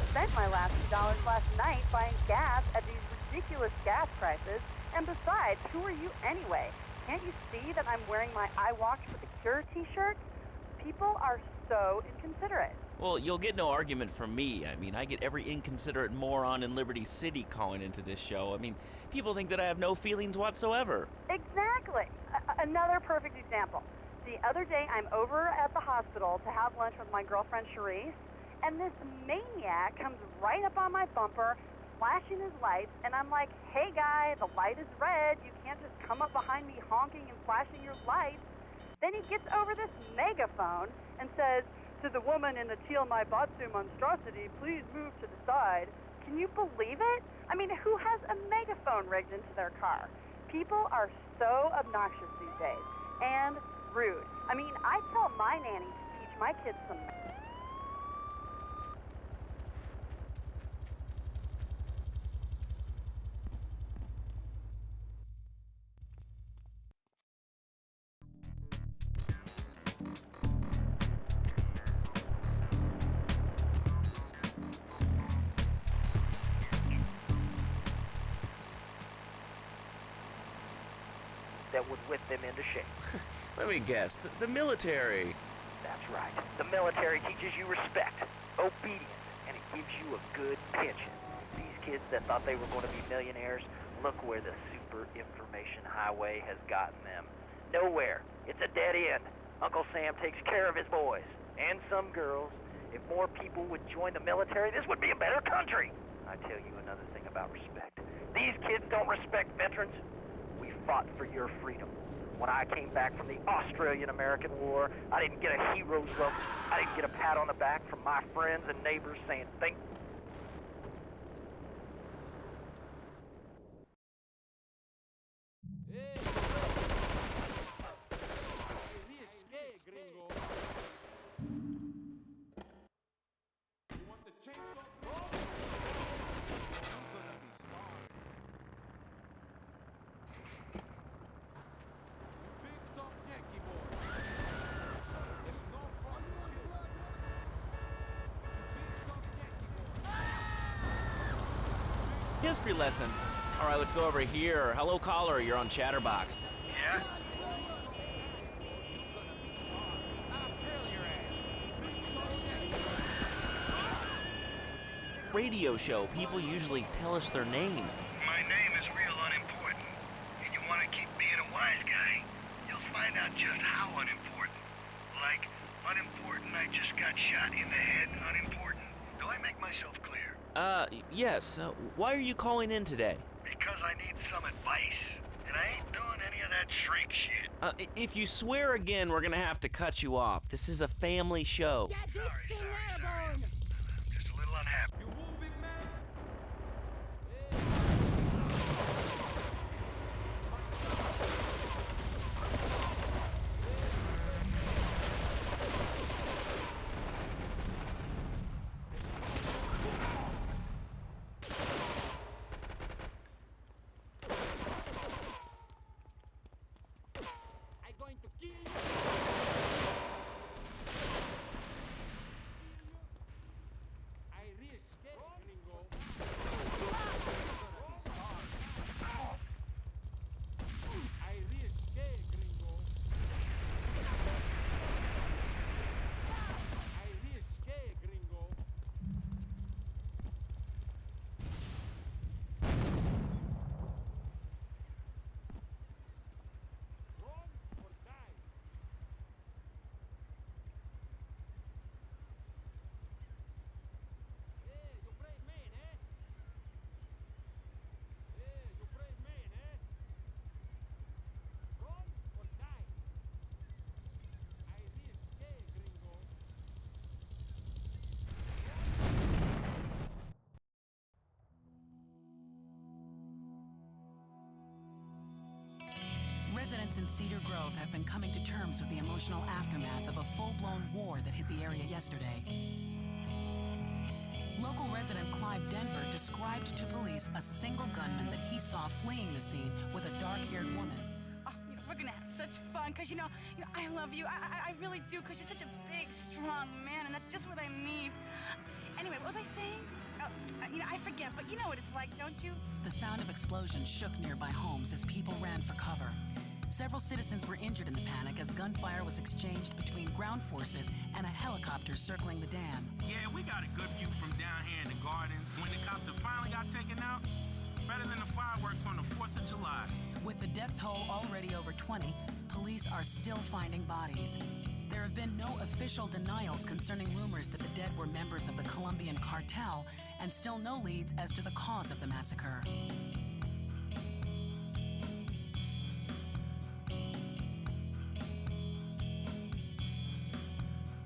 spent my last $2 last night buying gas at these ridiculous gas prices. And besides, who are you anyway? Can't you see that I'm wearing my I Walked for the Cure t-shirt? People are so inconsiderate. Well, you'll get no argument from me. I mean, I get every inconsiderate moron in Liberty City calling into this show. I mean, people think that I have no feelings whatsoever. Exactly. Another perfect example. The other day, I'm over at the hospital to have lunch with my girlfriend, Cherise, and this maniac comes right up on my bumper, flashing his lights, and I'm like, hey, guy, the light is red. You can't just come up behind me honking and flashing your lights. Then he gets over this megaphone and says, to the woman in the teal my batsu monstrosity, please move to the side. Can you believe it? I mean, who has a megaphone rigged into their car? People are so obnoxious these days and rude. I mean, I tell my nanny to teach my kids some... that would whip them into shape. Let me guess, the military. That's right. The military teaches you respect, obedience, and it gives you a good pension. These kids that thought they were going to be millionaires, look where the super information highway has gotten them. Nowhere. It's a dead end. Uncle Sam takes care of his boys, and some girls. If more people would join the military, this would be a better country. I tell you another thing about respect. These kids don't respect veterans. We fought for your freedom. When I came back from the Australian-American War, I didn't get a hero's welcome. I didn't get a pat on the back from my friends and neighbors saying thank you. History lesson. All right, let's go over here. Hello, caller. You're on Chatterbox. Yeah? Radio show. People usually tell us their name. My name is real unimportant. And you want to keep being a wise guy, you'll find out just how unimportant. Like, unimportant, I just got shot in the head, unimportant. Do I make myself clear? Yes. Why are you calling in today? Because I need some advice. And I ain't doing any of that shrink shit. If you swear again, we're gonna have to cut you off. This is a family show. Sorry. I'm just a little unhappy. Residents in Cedar Grove have been coming to terms with the emotional aftermath of a full-blown war that hit the area yesterday. Local resident Clive Denver described to police a single gunman that he saw fleeing the scene with a dark-haired woman. Oh, we're gonna have such fun, because, you know, I love you. I really do, because you're such a big, strong man, and that's just what I need. Anyway, what was I saying? I forget, but you know what it's like, don't you? The sound of explosions shook nearby homes as people ran for cover. Several citizens were injured in the panic as gunfire was exchanged between ground forces and a helicopter circling the dam. Yeah, we got a good view from down here in the gardens. When the copter finally got taken out, better than the fireworks on the 4th of July. With the death toll already over 20, police are still finding bodies. There have been no official denials concerning rumors that the dead were members of the Colombian cartel, and still no leads as to the cause of the massacre.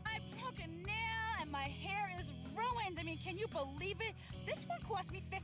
I broke a nail and my hair is ruined. I mean, can you believe it? This one cost me $50.